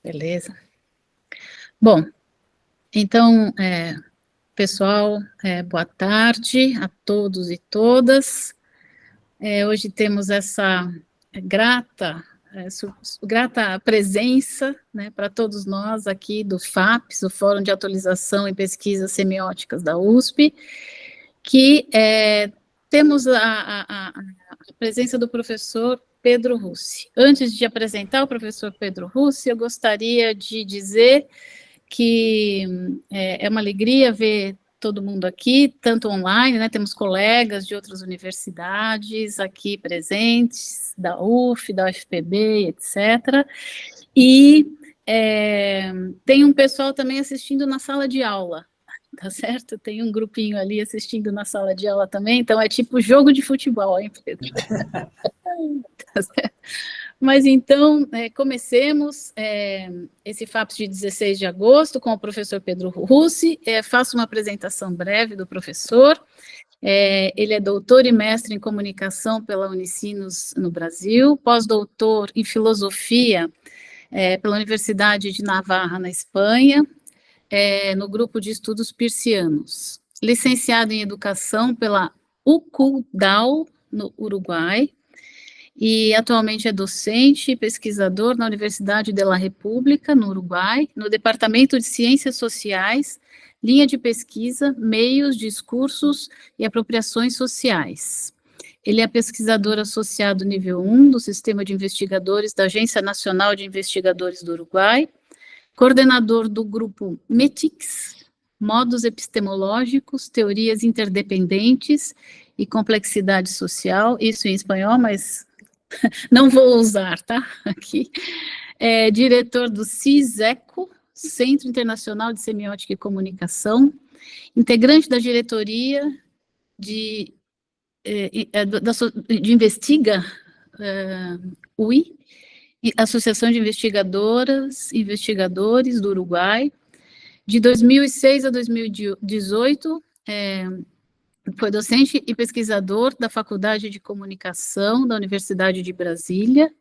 Beleza. Bom, então, pessoal, boa tarde a todos e todas. Hoje temos essa grata presença, né, para todos nós aqui do FAPES, o Fórum de Atualização e Pesquisas Semióticas da USP, que temos a presença do professor Pedro Russi. Antes de apresentar o professor Pedro Russi, eu gostaria de dizer que é uma alegria ver todo mundo aqui, tanto online, né, temos colegas de outras universidades aqui presentes, da UF, da UFPB, etc. E tem um pessoal também assistindo na sala de aula, tá certo? Tem um grupinho ali assistindo na sala de aula também, então é tipo jogo de futebol, hein, Pedro? Tá certo? Mas então, comecemos esse FAPES de 16 de agosto com o professor Pedro Russi. Faço uma apresentação breve do professor. Ele é doutor e mestre em comunicação pela Unicinos no Brasil, pós-doutor em filosofia pela Universidade de Navarra, na Espanha, no grupo de estudos Pircianos. Licenciado em educação pela UCUDAL, no Uruguai, e atualmente é docente e pesquisador na Universidade de la República, no Uruguai, no Departamento de Ciências Sociais, linha de pesquisa, meios, discursos e apropriações sociais. Ele é pesquisador associado nível 1 do Sistema de Investigadores da Agência Nacional de Investigadores do Uruguai, coordenador do grupo METICS, Modos Epistemológicos, Teorias Interdependentes e Complexidade Social, isso em espanhol, mas não vou usar, tá? Aqui. Diretor do CISECO, Centro Internacional de Semiótica e Comunicação, integrante da diretoria de Investiga, UI, Associação de Investigadoras e Investigadores do Uruguai, de 2006 a 2018, foi docente e pesquisador da Faculdade de Comunicação da Universidade de Brasília,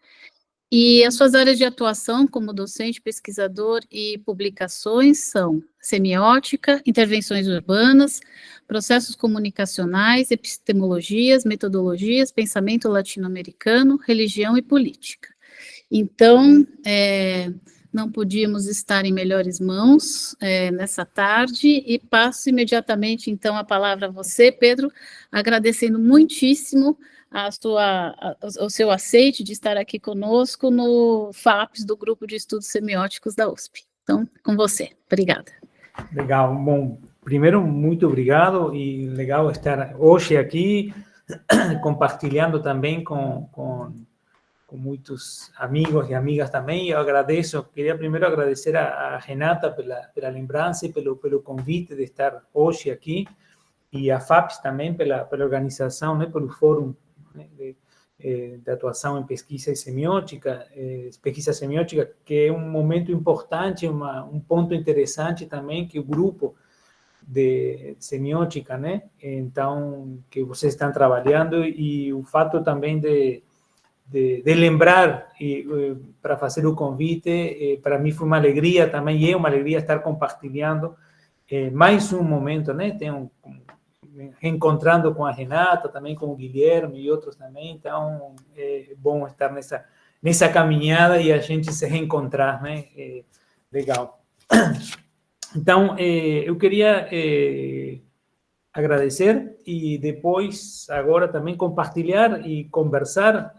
e as suas áreas de atuação como docente, pesquisador e publicações são semiótica, intervenções urbanas, processos comunicacionais, epistemologias, metodologias, pensamento latino-americano, religião e política. Então, não podíamos estar em melhores mãos nessa tarde, e passo imediatamente, então, a palavra a você, Pedro, agradecendo muitíssimo o seu aceite de estar aqui conosco no FAPES do Grupo de Estudos Semióticos da USP. Então, com você. Obrigada. Legal. Bom, primeiro, muito obrigado, e legal estar hoje aqui, compartilhando também com muitos amigos e amigas também. Eu agradeço, queria primeiro agradecer a Renata pela lembrança e pelo convite de estar hoje aqui, e a FAPES também pela organização, né, pelo Fórum, né, de atuação em pesquisa semiótica, que é um momento importante, um ponto interessante também, que o grupo de semiótica, né, então, que vocês estão trabalhando, e o fato também de lembrar, para fazer o convite, para mim foi uma alegria também, e é uma alegria estar compartilhando mais um momento, né? Reencontrando com a Renata, também com o Guilherme e outros também, então é bom estar nessa caminhada e a gente se reencontrar, né? Legal. Então, eu queria agradecer, e depois, agora também compartilhar e conversar.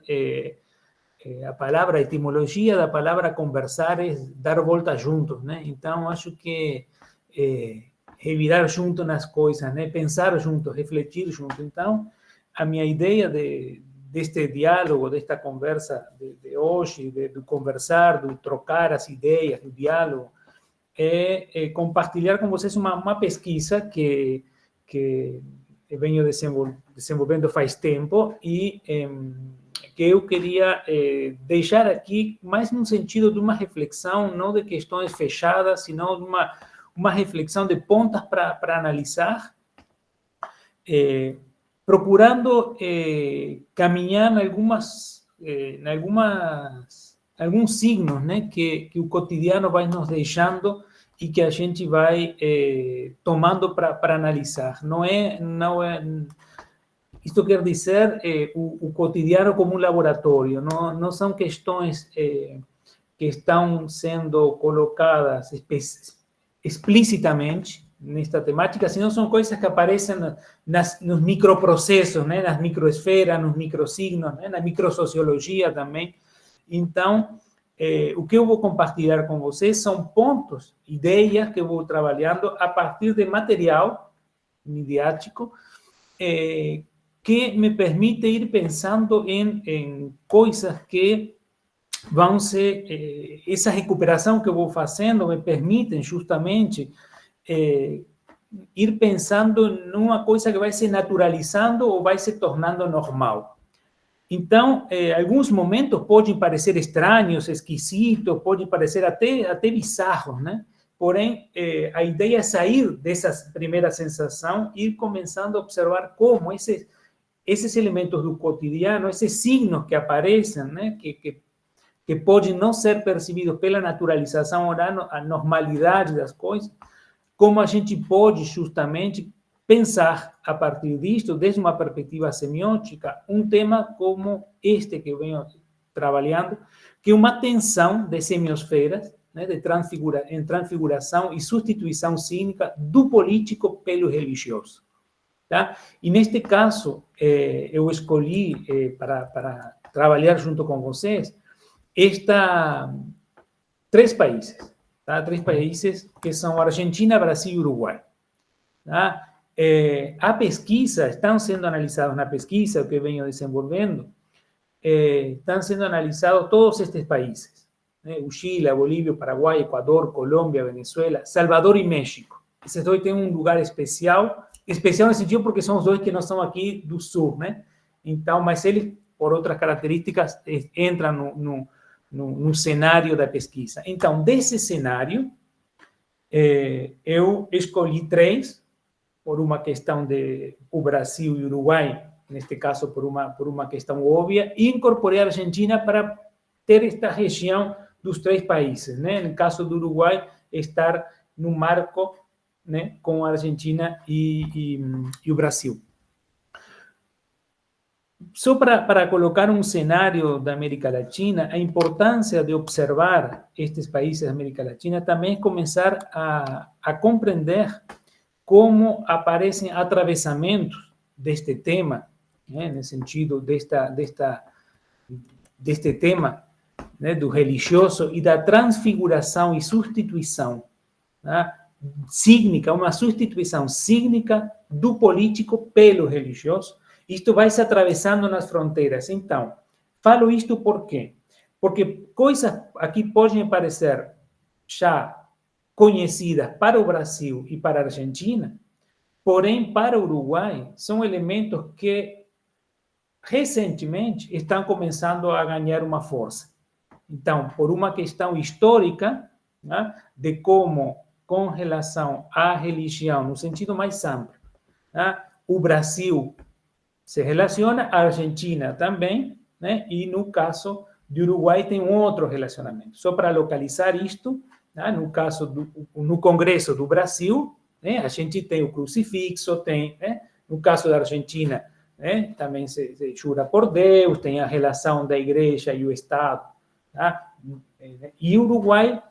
A palavra, a etimologia da palavra conversar é dar volta juntos, né? Então, acho que revirar junto nas coisas, né? Pensar juntos, refletir juntos. Então, a minha ideia deste diálogo, desta conversa de hoje, do conversar, do trocar as ideias, do diálogo, é compartilhar com vocês uma pesquisa que eu venho desenvolvendo faz tempo, e que eu queria deixar aqui mais no sentido de uma reflexão, não de questões fechadas, sino de uma reflexão de pontas para analisar, procurando caminhar em algumas alguns signos, né, que o cotidiano vai nos deixando e que a gente vai tomando para analisar. Não é, isto quer dizer o cotidiano como um laboratório, não são questões que estão sendo colocadas explicitamente nesta temática, senão são coisas que aparecem nos microprocessos, né, nas microesferas, nos microsignos, né, na microsociologia também. Então, o que eu vou compartilhar com vocês são pontos, ideias que eu vou trabalhando a partir de material midiático que me permite ir pensando em coisas que vão ser... essa recuperação que eu vou fazendo me permite justamente ir pensando numa coisa que vai se naturalizando ou vai se tornando normal. Então, alguns momentos podem parecer estranhos, esquisitos, podem parecer até bizarros, né? Porém, a ideia é sair dessa primeira sensação e ir começando a observar como esses elementos do cotidiano, esses signos que aparecem, né? Que podem não ser percebidos pela naturalização ou a normalidade das coisas, como a gente pode justamente pensar a partir disto, desde uma perspectiva semiótica, um tema como este que eu venho trabalhando, que é uma tensão de semiosferas, né, em transfiguração e substituição cínica do político pelo religioso. Tá? E neste caso, eu escolhi para trabalhar junto com vocês três países. Tá? 3 países que são Argentina, Brasil e Uruguai. Tá? A pesquisa, estão sendo analisados na pesquisa que eu venho desenvolvendo, estão sendo analisados todos estes países, né? O Chile, a Bolívia, o Paraguai, Equador, Colômbia, Venezuela, Salvador e México. Esses dois têm um lugar especial no sentido porque são os dois que não são aqui do sul, né? Então, mas eles, por outras características, entram no cenário da pesquisa. Então, desse cenário, eu escolhi 3, por uma questão de o Brasil e o Uruguai, neste caso por uma questão óbvia, e incorporei a Argentina para ter esta região dos 3 países, né? No caso do Uruguai, estar no marco, né, com a Argentina e o Brasil. Só para colocar um cenário da América Latina, a importância de observar estes países da América Latina também é começar a compreender como aparecem atravessamentos deste tema, né, no sentido deste tema, né, do religioso e da transfiguração e substituição, tá, cígnica, uma substituição cígnica do político pelo religioso. Isto vai se atravessando nas fronteiras. Então, falo isto por quê? Porque coisas aqui podem parecer já conhecidas para o Brasil e para a Argentina, porém, para o Uruguai, são elementos que recentemente estão começando a ganhar uma força. Então, por uma questão histórica, né, de como, com relação à religião, no sentido mais amplo, né, o Brasil se relaciona, a Argentina também, né, e no caso do Uruguai tem um outro relacionamento. Só para localizar isto, né, no caso no Congresso do Brasil, né, a gente tem o crucifixo, tem, né, no caso da Argentina, né, também se jura por Deus, tem a relação da igreja e o Estado. Tá? E o Uruguai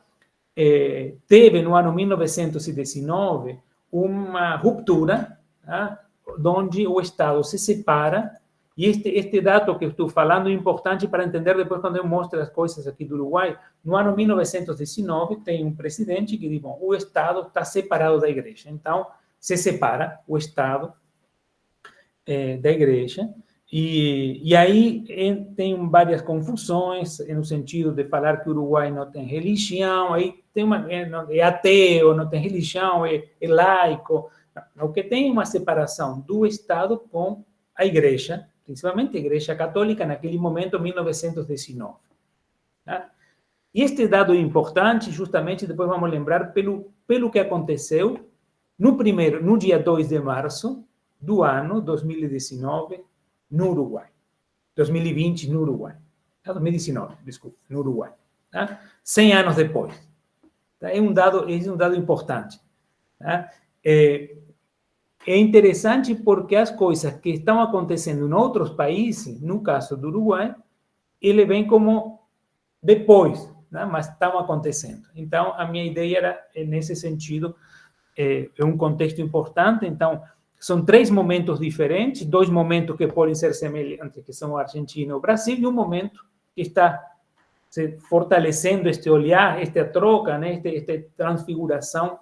teve, no ano 1919, uma ruptura, tá? Onde o Estado se separa, e este dado que eu estou falando é importante para entender depois quando eu mostro as coisas aqui do Uruguai. No ano 1919, tem um presidente que diz, bom, o Estado está separado da igreja. Então, se separa o Estado da igreja, e aí tem várias confusões, no sentido de falar que o Uruguai não tem religião, aí tem é ateu, não tem religião, é laico. O que tem uma separação do Estado com a igreja, principalmente a igreja católica, naquele momento, 1919. Tá? E este dado é importante, justamente, depois vamos lembrar, pelo que aconteceu no dia 2 de março do ano 2019, no Uruguai. 2020, no Uruguai. 2019, desculpa, no Uruguai. Tá? 100 anos depois. Tá? É um dado importante. Tá? É interessante porque as coisas que estão acontecendo em outros países, no caso do Uruguai, ele vem como depois, né? Mas estão acontecendo. Então, a minha ideia era, nesse sentido, é um contexto importante. Então, são 3 momentos diferentes, 2 momentos que podem ser semelhantes, que são a Argentina e o Brasil, e um momento que está se fortalecendo este olhar, esta troca, né? esta transfiguração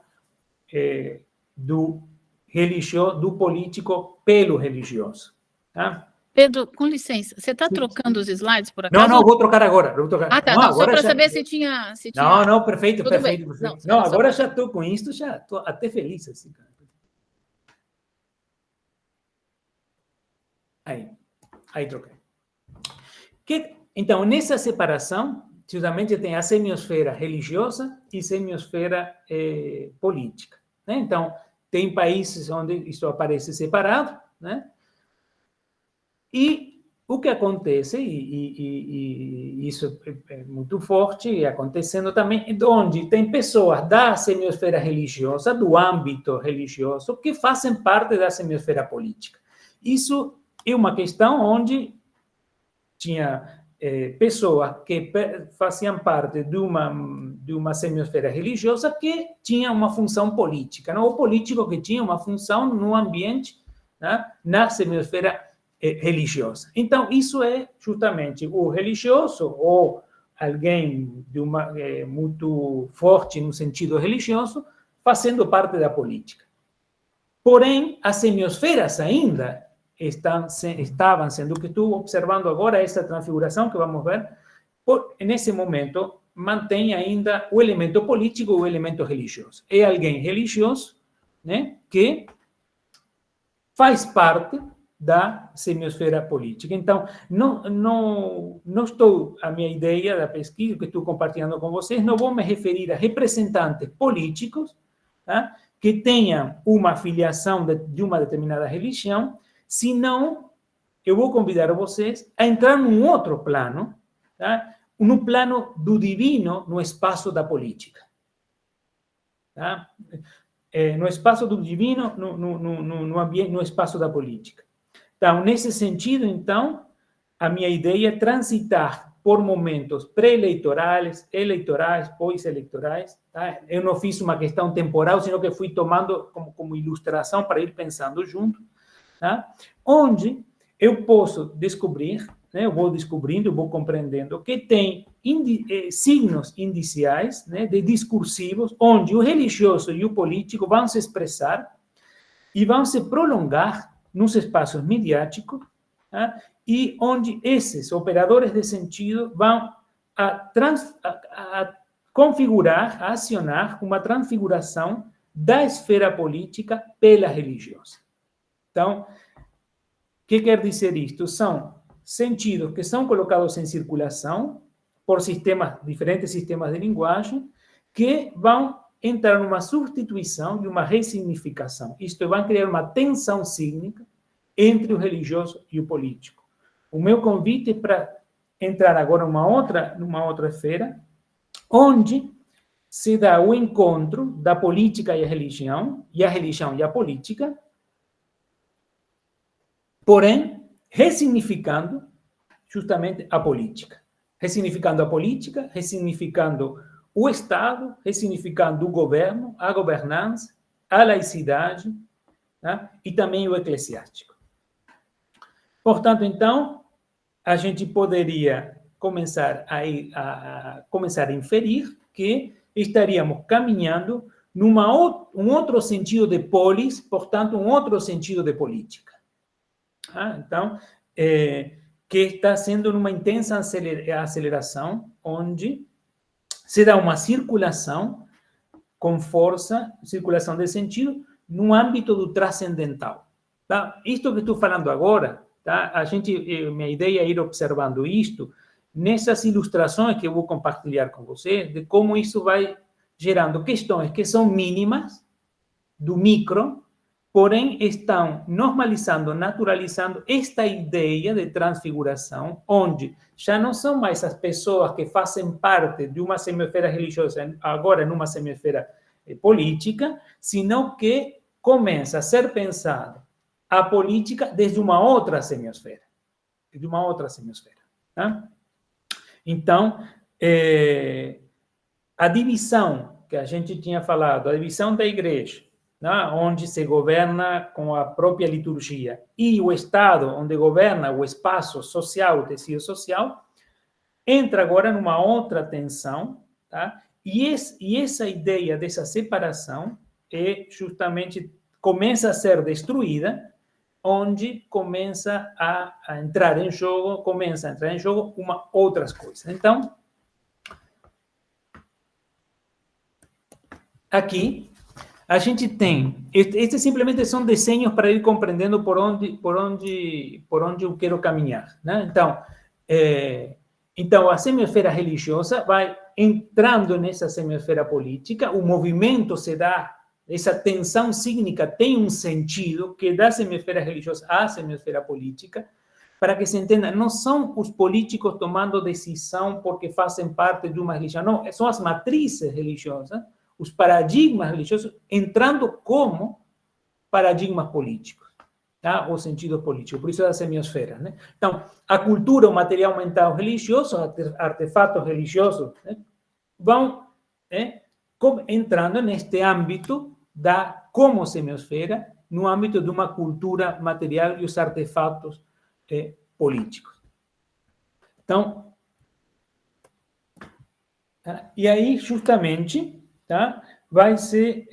do religioso, do político pelo religioso. Tá? Pedro, com licença, você está trocando os slides, por Não, acaso? não, vou trocar agora. Vou trocar. Ah, tá, não, não, só agora para já... saber se tinha... Não, não, perfeito, Tudo perfeito, bem. perfeito. Não, Não, agora já estou com isso, já estou até feliz. Assim, cara. Aí troquei. Então, nessa separação, justamente tem a semiosfera religiosa e semiosfera política. Né? Então, tem países onde isso aparece separado, né? E o que acontece, e isso é muito forte, e acontecendo também, onde tem pessoas da semiosfera religiosa, do âmbito religioso, que fazem parte da semiosfera política. Isso é uma questão onde tinha pessoas que faziam parte de uma semiosfera religiosa que tinha uma função política, não? O político que tinha uma função no ambiente, né? Na semiosfera religiosa. Então, isso é justamente o religioso ou alguém de muito forte no sentido religioso fazendo parte da política. Porém, as semiosferas ainda estavam sendo, o que estou observando agora, essa transfiguração que vamos ver, nesse momento, mantém ainda o elemento político e o elemento religioso. É alguém religioso, né, que faz parte da semiosfera política. Então, não estou, a minha ideia da pesquisa que estou compartilhando com vocês, não vou me referir a representantes políticos, tá, que tenham uma filiação de uma determinada religião, senão eu vou convidar vocês a entrar num outro plano, tá? No plano do divino no espaço da política. Tá? No espaço do divino, no espaço da política. Então, nesse sentido, então, a minha ideia é transitar por momentos pré-eleitorais, eleitorais, pós-eleitorais. Tá? Eu não fiz uma questão temporal, senão que fui tomando como ilustração para ir pensando junto. Tá? Onde eu posso descobrir, né, eu vou descobrindo, eu vou compreendendo que tem signos indiciais, né, de discursivos, onde o religioso e o político vão se expressar e vão se prolongar nos espaços midiáticos, tá? E onde esses operadores de sentido vão a configurar, a acionar uma transfiguração da esfera política pela religiosa. Então, o que quer dizer isto? São sentidos que são colocados em circulação por diferentes sistemas de linguagem, que vão entrar numa substituição e uma ressignificação. Isto vai criar uma tensão sígnica entre o religioso e o político. O meu convite é para entrar agora numa outra esfera, onde se dá o encontro da política e a religião e a política, porém, ressignificando justamente a política. Ressignificando a política, ressignificando o Estado, ressignificando o governo, a governança, a laicidade, tá? E também o eclesiástico. Portanto, então, a gente poderia começar a inferir que estaríamos caminhando um outro sentido de polis, portanto, um outro sentido de política. Então, que está sendo numa intensa aceleração, onde se dá uma circulação com força, circulação de sentido, no âmbito do transcendental. Tá? Isto que estou falando agora, tá? Minha ideia é ir observando isto nessas ilustrações que eu vou compartilhar com vocês, de como isso vai gerando questões que são mínimas, do micro, porém estão normalizando, naturalizando esta ideia de transfiguração, onde já não são mais as pessoas que fazem parte de uma semiosfera religiosa, agora numa semiosfera política, sino que começa a ser pensado a política desde uma outra semiosfera. De uma outra semiosfera. Tá? Então, a divisão que a gente tinha falado, a divisão da igreja, né, onde se governa com a própria liturgia, e o Estado, onde governa o espaço social, o tecido social, entra agora numa outra tensão, tá? E essa ideia dessa separação justamente começa a ser destruída, onde começa a entrar em jogo, outras coisas. Então, aqui, a gente tem, estes simplesmente são desenhos para ir compreendendo por onde eu quero caminhar, né? Então, a semiosfera religiosa vai entrando nessa semiosfera política, o movimento se dá, essa tensão sígnica tem um sentido que da semiosfera religiosa à semiosfera política, para que se entenda, não são os políticos tomando decisão porque fazem parte de uma religião, não, são as matrizes religiosas, os paradigmas religiosos entrando como paradigmas políticos, tá? Ou sentidos políticos, por isso é a semiosfera, né? Então, a cultura, o material mental religioso, artefatos religiosos, né, vão entrando neste âmbito da como semiosfera, no âmbito de uma cultura material e os artefatos políticos. Então, tá? E aí, justamente, tá? Vai ser...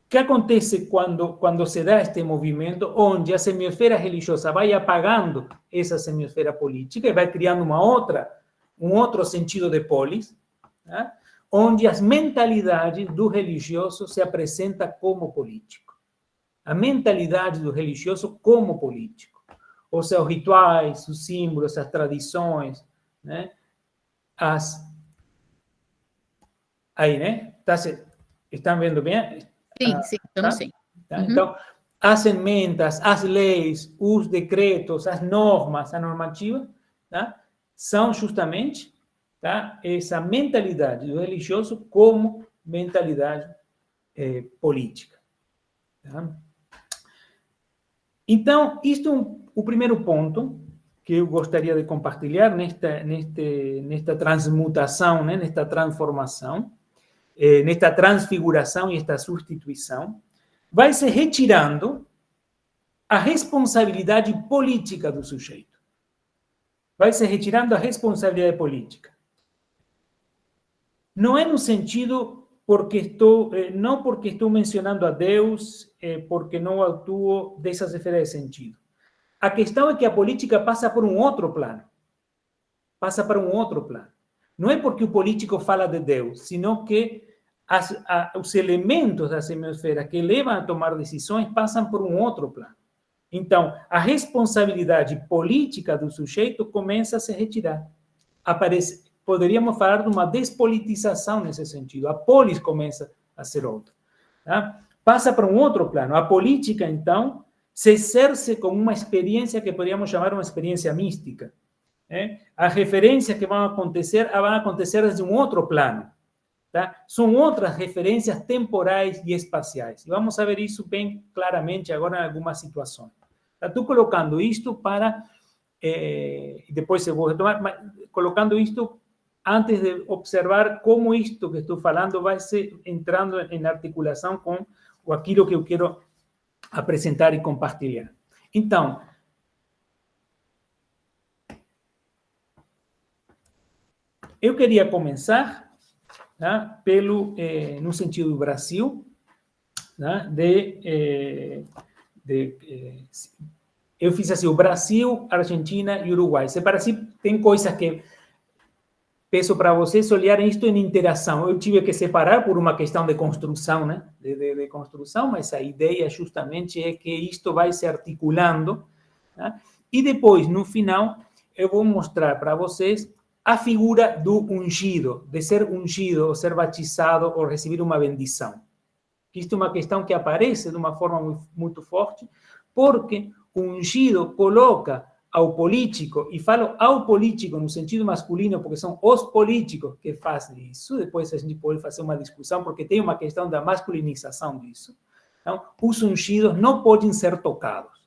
O que acontece quando se dá este movimento, onde a semiosfera religiosa vai apagando essa semiosfera política e vai criando um outro sentido de polis, tá? Onde as mentalidades do religioso se apresenta como político. A mentalidade do religioso como político. Os seus rituais, os símbolos, as tradições, né? Aí, né? Estão vendo bem? Sim, sim, estamos sim. Tá? Uhum. Então, as emendas, as leis, os decretos, as normas, a normativa, tá? São justamente, tá? Essa mentalidade do religioso como mentalidade política. Tá? Então, isto é o primeiro ponto que eu gostaria de compartilhar nesta transmutação, né? Nesta transformação, nesta transfiguração e esta substituição, vai se retirando a responsabilidade política do sujeito. Vai se retirando a responsabilidade política. Não é no sentido não porque estou mencionando a Deus, porque não atuo dessas esferas de sentido. A questão é que a política passa por um outro plano. Passa para um outro plano. Não é porque o político fala de Deus, sino que os elementos da semiosfera que levam a tomar decisões passam por um outro plano. Então, a responsabilidade política do sujeito começa a se retirar. Poderíamos falar de uma despolitização nesse sentido. A polis começa a ser outra. Tá? Passa para um outro plano. A política, então, se exerce como uma experiência que poderíamos chamar uma experiência mística. As referências que vão acontecer desde um outro plano. Tá? São outras referências temporais e espaciais. E vamos ver isso bem claramente agora em algumas situações. Estou colocando isto para... depois eu vou retomar, mas colocando isto antes de observar como isto que estou falando vai se entrando em articulação com aquilo que eu quero apresentar e compartilhar. Então, eu queria começar... Tá? No sentido do Brasil, tá? Eu fiz assim, o Brasil, Argentina e Uruguai. Tem coisas que peço para vocês olharem isto em interação. Eu tive que separar por uma questão de construção, né? De construção, mas a ideia justamente é que isto vai se articulando. Tá? E depois, no final, eu vou mostrar para vocês a figura do ungido, de ser ungido, ou ser batizado, ou receber uma bendição. que isto é uma questão que aparece de uma forma muito forte, porque o ungido coloca ao político, e falo ao político no sentido masculino, porque são os políticos que fazem isso, depois a gente pode fazer uma discussão, porque tem uma questão da masculinização disso. Então, os ungidos não podem ser tocados.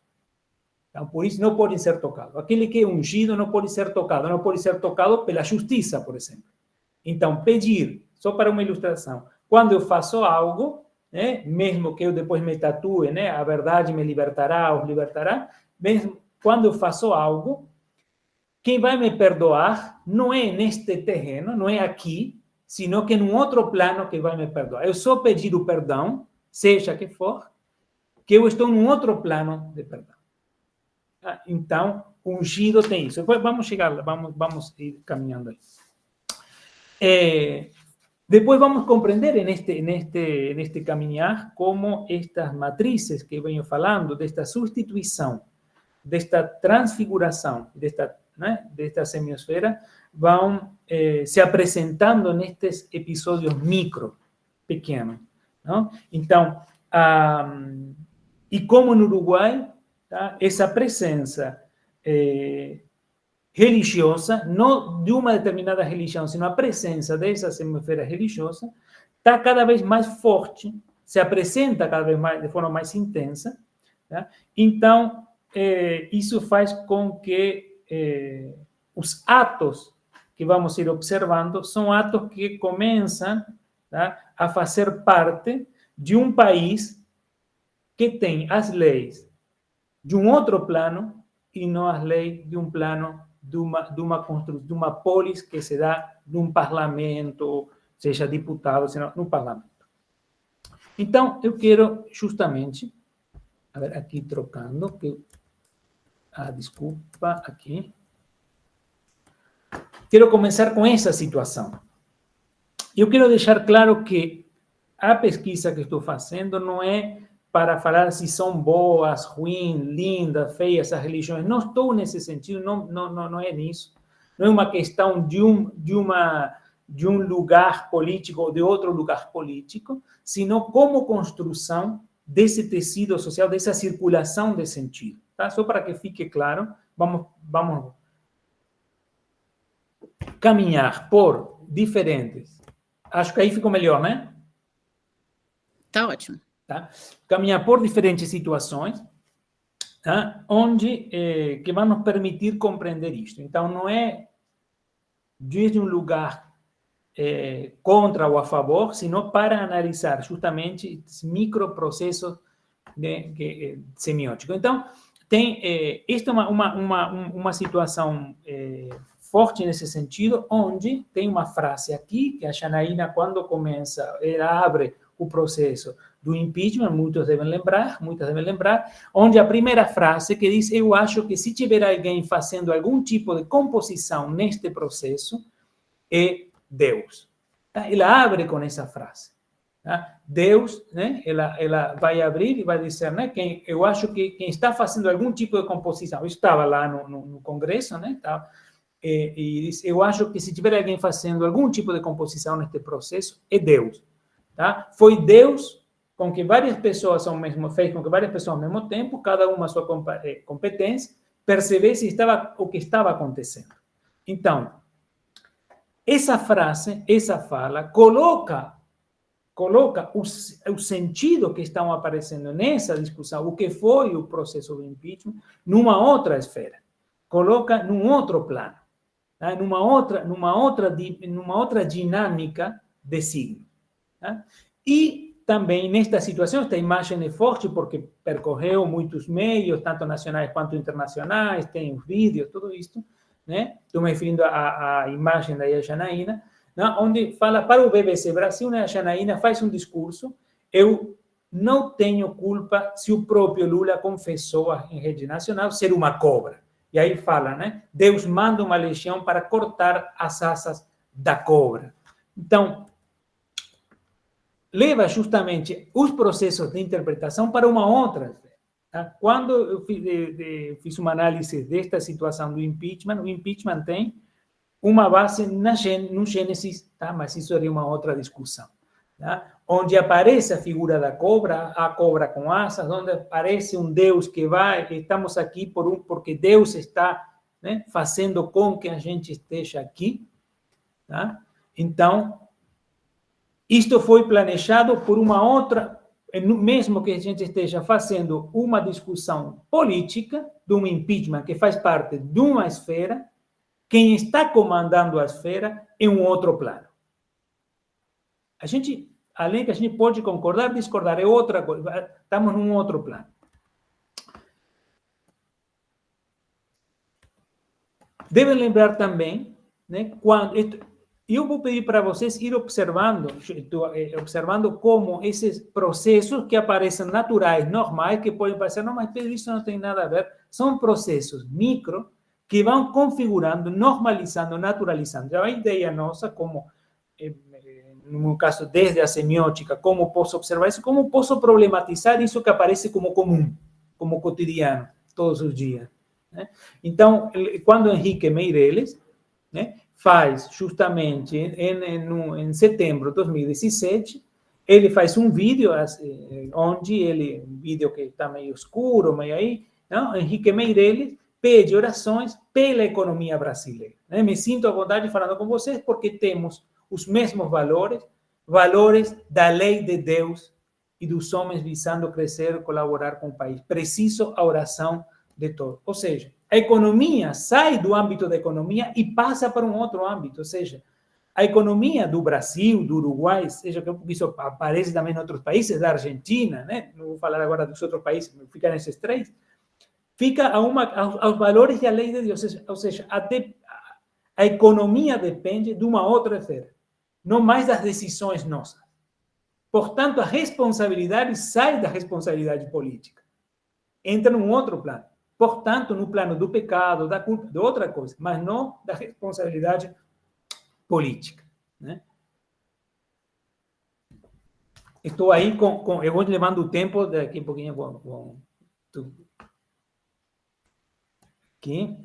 Então, por isso, não podem ser tocados. Aquele que é ungido não pode ser tocado pela justiça, por exemplo. Então, pedir, só para uma ilustração, quando eu faço algo, né, mesmo que eu depois me tatue, né, a verdade me libertará, os libertará, mesmo quando eu faço algo, quem vai me perdoar não é neste terreno, não é aqui, sino que num outro plano que vai me perdoar. Eu só pedir o perdão, seja que for, que eu estou num outro plano de perdão. Então, o ungido tem isso. Depois vamos chegar lá, vamos ir caminhando aí. Depois vamos compreender neste caminhar como estas matrizes que eu venho falando, desta substituição, desta transfiguração, desta semiosfera, vão se apresentando nestes episódios micro, pequenos. Não? Então, e como no Uruguai, tá? Essa presença religiosa, não de uma determinada religião, sino a presença dessa semiosfera religiosa, está cada vez mais forte, se apresenta cada vez mais, de forma mais intensa. Tá? Então, isso faz com que os atos que vamos ir observando são atos que começam, tá, a fazer parte de um país que tem as leis de um outro plano e não as leis de um plano de uma polis que se dá num parlamento, seja deputado, seja no parlamento. Então, eu quero justamente, a ver, aqui trocando, desculpa, aqui. Quero começar com essa situação. Eu quero deixar claro que a pesquisa que estou fazendo não é para falar se são boas, ruins, lindas, feias as religiões. Não estou nesse sentido, não é nisso. Não é uma questão de um lugar político ou de outro lugar político, sino como construção desse tecido social, dessa circulação de sentido. Tá? Só para que fique claro, vamos caminhar por diferentes. Acho que aí ficou melhor, né? Tá ótimo. Tá? Caminhar por diferentes situações, tá? Onde que vão nos permitir compreender isto. Então, não é desde um lugar contra ou a favor, sino para analisar justamente esses microprocessos semióticos. Então, esta é uma situação forte nesse sentido, onde tem uma frase aqui, que a Janaína, quando começa, ela abre o processo do impeachment, muitas devem lembrar, onde a primeira frase que diz: eu acho que se tiver alguém fazendo algum tipo de composição neste processo, é Deus. Tá? Ela abre com essa frase. Tá? Deus, né? Ela vai abrir e vai dizer, né? Eu acho que quem está fazendo algum tipo de composição, eu estava lá no Congresso, né? Tá? E diz: eu acho que se tiver alguém fazendo algum tipo de composição neste processo, é Deus. Tá? Foi Deus com que várias pessoas fez com que várias pessoas ao mesmo tempo, cada uma a sua competência, percebesse o que estava acontecendo. Então, essa frase, essa fala, coloca o sentido que estão aparecendo nessa discussão, o que foi o processo do impeachment, numa outra esfera. Coloca num outro plano, tá? numa outra dinâmica de signo. Tá? E também nesta situação, esta imagem é forte porque percorreu muitos meios, tanto nacionais quanto internacionais, tem os vídeos, tudo isso, né? Estou me referindo à imagem da Janaína, né? Onde fala para o BBC Brasil, né? A Janaína faz um discurso: eu não tenho culpa se o próprio Lula confessou em rede nacional ser uma cobra. E aí fala, né? Deus manda uma legião para cortar as asas da cobra. Então, leva justamente os processos de interpretação para uma outra. Tá? Quando eu fiz uma análise desta situação do impeachment, o impeachment tem uma base no Gênesis, tá? Mas isso seria uma outra discussão. tá? Onde aparece a figura da cobra, a cobra com asas, onde aparece um Deus que vai, estamos aqui porque Deus está, né, fazendo com que a gente esteja aqui. Tá? Então, isto foi planejado por uma outra, mesmo que a gente esteja fazendo uma discussão política, de um impeachment que faz parte de uma esfera, quem está comandando a esfera é um outro plano. A gente, além que a gente pode concordar, discordar, é outra coisa, estamos num outro plano. Devem lembrar também, né, eu vou pedir para vocês ir observando como esses processos que aparecem naturais, normais, que podem parecer, não, mas Pedro, isso não tem nada a ver, são processos micro que vão configurando, normalizando, naturalizando. Já a ideia nossa, como, no meu caso, desde a semiótica, como posso observar isso, como posso problematizar isso que aparece como comum, como cotidiano, todos os dias. Né? Então, quando Henrique Meirelles, né, faz justamente em setembro de 2017, ele faz um vídeo onde um vídeo que está meio escuro, meio aí, não? Henrique Meirelles pede orações pela economia brasileira. Né? Me sinto à vontade falando com vocês porque temos os mesmos valores da lei de Deus e dos homens visando crescer, colaborar com o país. Preciso a oração de todos. Ou seja, a economia sai do âmbito da economia e passa para um outro âmbito. Ou seja, a economia do Brasil, do Uruguai, seja que isso aparece também em outros países, da Argentina, né? Não vou falar agora dos outros países, fica nesses três, fica aos valores da lei de Deus. Ou seja, até a economia depende de uma outra esfera, não mais das decisões nossas. Portanto, a responsabilidade sai da responsabilidade política, entra num outro plano. Portanto, no plano do pecado, da culpa, de outra coisa, mas não da responsabilidade política. Né? Estou aí eu vou levando o tempo, daqui a pouquinho aqui.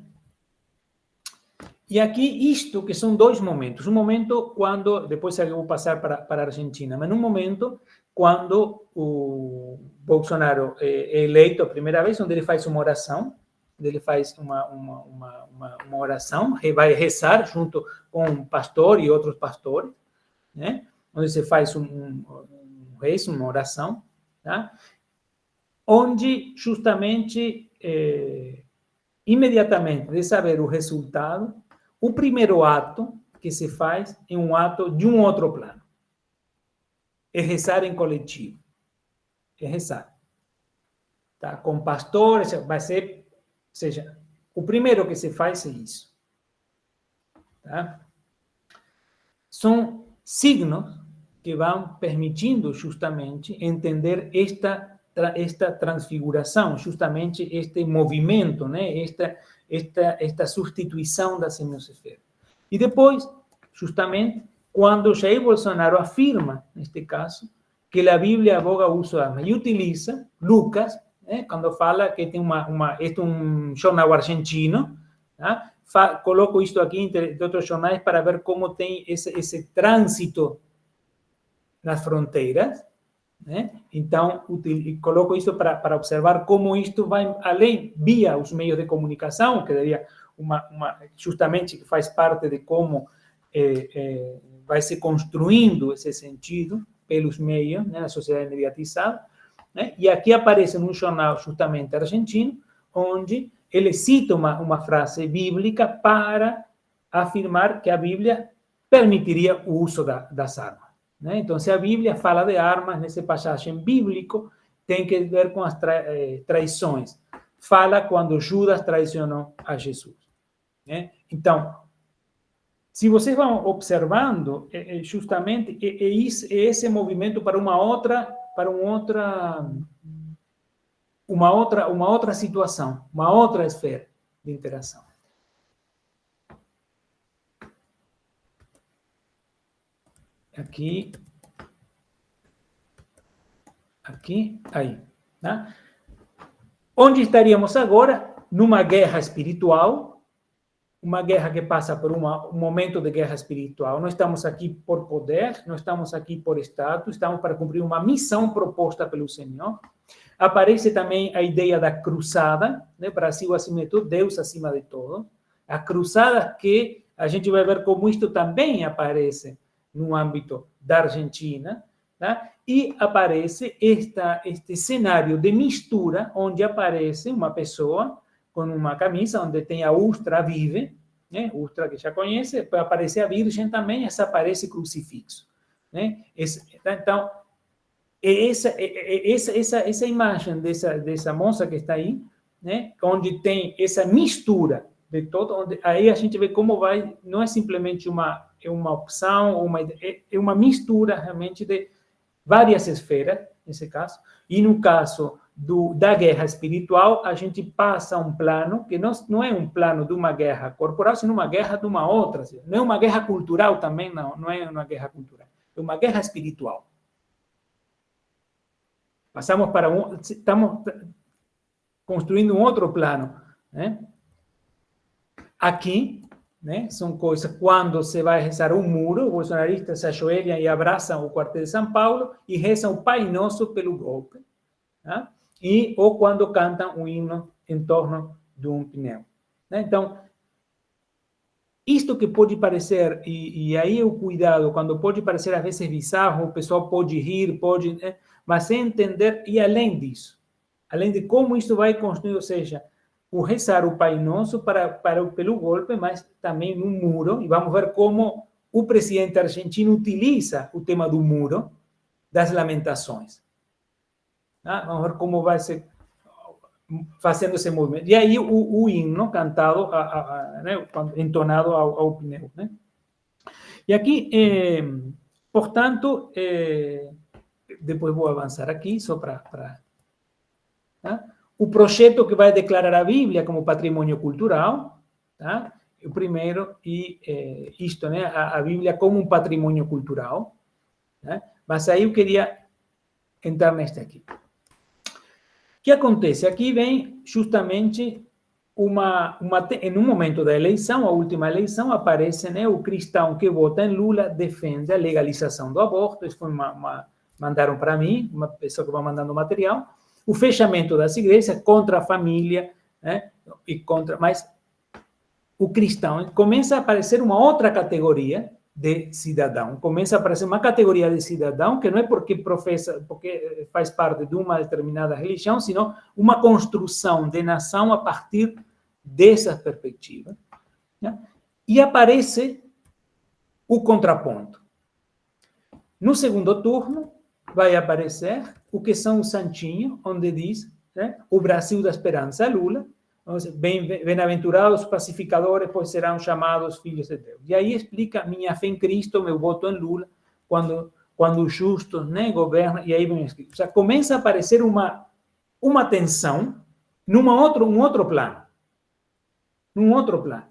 E aqui, isto que são dois momentos. Um momento quando, depois eu vou passar para a Argentina, mas um momento quando o Bolsonaro é eleito a primeira vez, onde ele faz uma oração, ele faz uma oração, vai rezar junto com um pastor e outros pastores, né? Onde se faz rezo, uma oração, tá? Onde justamente, imediatamente de saber o resultado, o primeiro ato que se faz é um ato de um outro plano. É rezar em coletivo. É rezar. Tá? Com pastores, vai ser... Ou seja, o primeiro que se faz é isso. Tá? São signos que vão permitindo justamente entender esta transfiguração, justamente este movimento, né? esta substituição da semiosfera. E depois, justamente, quando Jair Bolsonaro afirma, neste caso, que a Bíblia aboga o uso da arma e utiliza Lucas, né? Quando fala que tem este é um jornal argentino, tá? Coloco isto aqui de outros jornais para ver como tem esse trânsito nas fronteiras, né? Então, coloco isso para observar como isto vai além, via os meios de comunicação, que daria justamente faz parte de como vai se construindo esse sentido pelos meios, né, na sociedade mediatizada, né? E aqui aparece num jornal justamente argentino, onde ele cita uma frase bíblica para afirmar que a Bíblia permitiria o uso das armas. Né? Então, se a Bíblia fala de armas, nesse passagem bíblico, tem que ver com as traições. Fala quando Judas traicionou a Jesus. Né? Então, se vocês vão observando, justamente esse movimento para uma outra situação, uma outra esfera de interação. Aqui, aí. Tá? Onde estaríamos agora? Numa guerra espiritual, uma guerra que passa por um momento de guerra espiritual. Não estamos aqui por poder, não estamos aqui por status, estamos para cumprir uma missão proposta pelo Senhor. Aparece também a ideia da cruzada, né? Brasil acima de tudo, Deus acima de tudo. A cruzada que a gente vai ver como isto também aparece no âmbito da Argentina, tá? E aparece este cenário de mistura, onde aparece uma pessoa com uma camisa onde tem a Ustra Vive, né? Ustra que já conhece, depois aparece a Virgem também, essa aparece crucifixo, né? Então, essa imagem dessa moça que está aí, né? Onde tem essa mistura de todo, onde aí a gente vê como vai, não é simplesmente uma opção, é uma mistura realmente de várias esferas, nesse caso, e no caso da guerra espiritual, a gente passa a um plano que não é um plano de uma guerra corporal, sino uma guerra de uma outra, não é uma guerra cultural também, não é uma guerra cultural, é uma guerra espiritual. Passamos para estamos construindo um outro plano, né? Aqui, né, são coisas, quando se vai rezar um muro, os bolsonaristas se ajoelham e abraçam o quartel de São Paulo e rezam o Pai Nosso pelo golpe, tá? Ou quando cantam um hino em torno de um pneu, né? Então, isto que pode parecer, e aí o cuidado, quando pode parecer às vezes bizarro, o pessoal pode rir, né? Mas é entender, e além disso, além de como isto vai construir, ou seja, o rezar o Pai Nosso pelo golpe, mas também no muro, e vamos ver como o presidente argentino utiliza o tema do muro, das lamentações. Tá? Vamos ver como vai ser fazendo esse movimento. E aí o hino cantado, né, entonado ao pneu. Né? E aqui, portanto, depois vou avançar aqui, só para tá? O projeto que vai declarar a Bíblia como patrimônio cultural, tá? O primeiro, e isto, né? A Bíblia como um patrimônio cultural, tá? Mas aí eu queria entrar neste aqui. O que acontece? Aqui vem justamente em um momento da eleição, a última eleição, aparece, né, o cristão que vota em Lula defende a legalização do aborto. Isso foi mandaram para mim, uma pessoa que vai mandando material. O fechamento das igrejas contra a família, né, mas o cristão começa a aparecer uma outra categoria de cidadão. Começa a aparecer uma categoria de cidadão que não é porque faz parte de uma determinada religião, sino uma construção de nação a partir dessa perspectiva. Né? E aparece o contraponto. No segundo turno, vai aparecer o que são os santinhos, onde diz, né, o Brasil da esperança, Lula, bem-aventurados os pacificadores, pois serão chamados filhos de Deus. E aí explica minha fé em Cristo, meu voto em Lula, quando os justos, né, governam, e aí vem escrito. Ou seja, começa a aparecer uma tensão um outro plano. Num outro plano.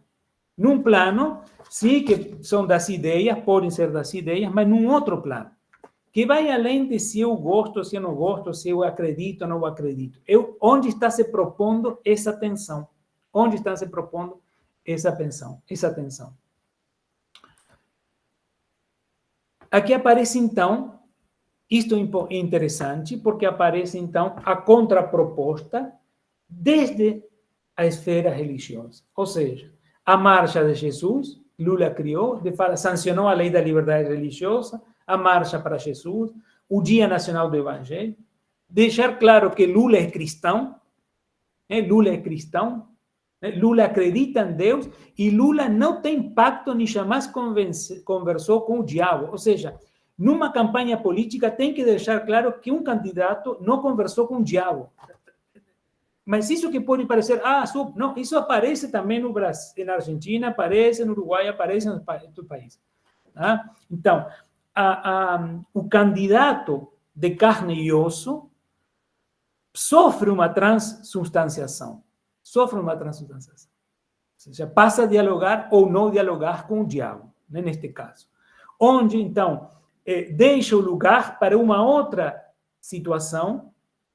Num plano, sim, que são das ideias, podem ser das ideias, mas num outro plano. Que vai além de se eu gosto, se eu não gosto, se eu acredito ou não acredito. Onde está se propondo essa tensão? Onde está se propondo essa tensão? Aqui aparece, então, isto é interessante, porque aparece, então, a contraproposta desde a esfera religiosa. Ou seja, a marcha de Jesus, Lula criou, sancionou a lei da liberdade religiosa, a marcha para Jesus, o Dia Nacional do Evangelho, deixar claro que Lula é cristão, né? Lula é cristão, né? Lula acredita em Deus e Lula não tem pacto nem jamais conversou com o diabo. Ou seja, numa campanha política tem que deixar claro que um candidato não conversou com o diabo. Mas isso que pode parecer, não, isso aparece também no Brasil, na Argentina, aparece no Uruguai, aparece em outros países. Tá? Então, o candidato de carne e osso sofre uma transubstanciação. Ou seja, passa a dialogar ou não dialogar com o diabo, né, neste caso. Onde, então, deixa o lugar para uma outra situação,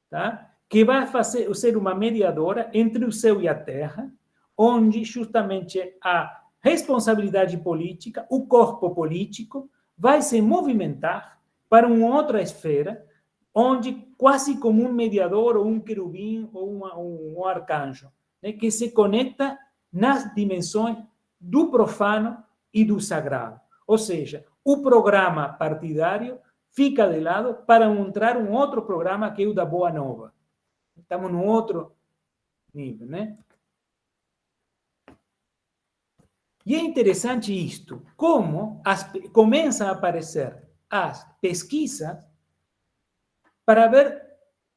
tá? Que vai ser uma mediadora entre o céu e a terra, onde justamente a responsabilidade política, o corpo político, vai se movimentar para uma outra esfera, onde quase como um mediador, ou um querubim, ou um arcanjo, né, que se conecta nas dimensões do profano e do sagrado. Ou seja, o programa partidário fica de lado para montar um outro programa, que é o da Boa Nova. Estamos num outro nível, né? E é interessante isto, como começam a aparecer as pesquisas para ver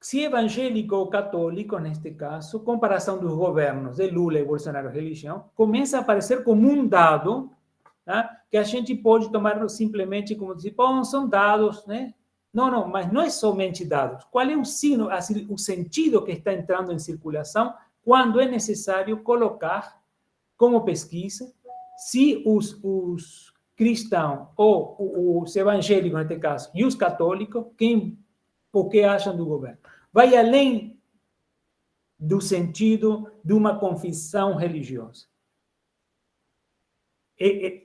se evangélico ou católico, neste caso, comparação dos governos de Lula e Bolsonaro, religião, começa a aparecer como um dado, tá? Que a gente pode tomar simplesmente como dizer, bom, são dados, né? Não, mas não é somente dados. Qual é o sino, o sentido que está entrando em circulação quando é necessário colocar como pesquisa se os cristãos, ou os evangélicos, neste caso, e os católicos, o que acham do governo. Vai além do sentido de uma confissão religiosa.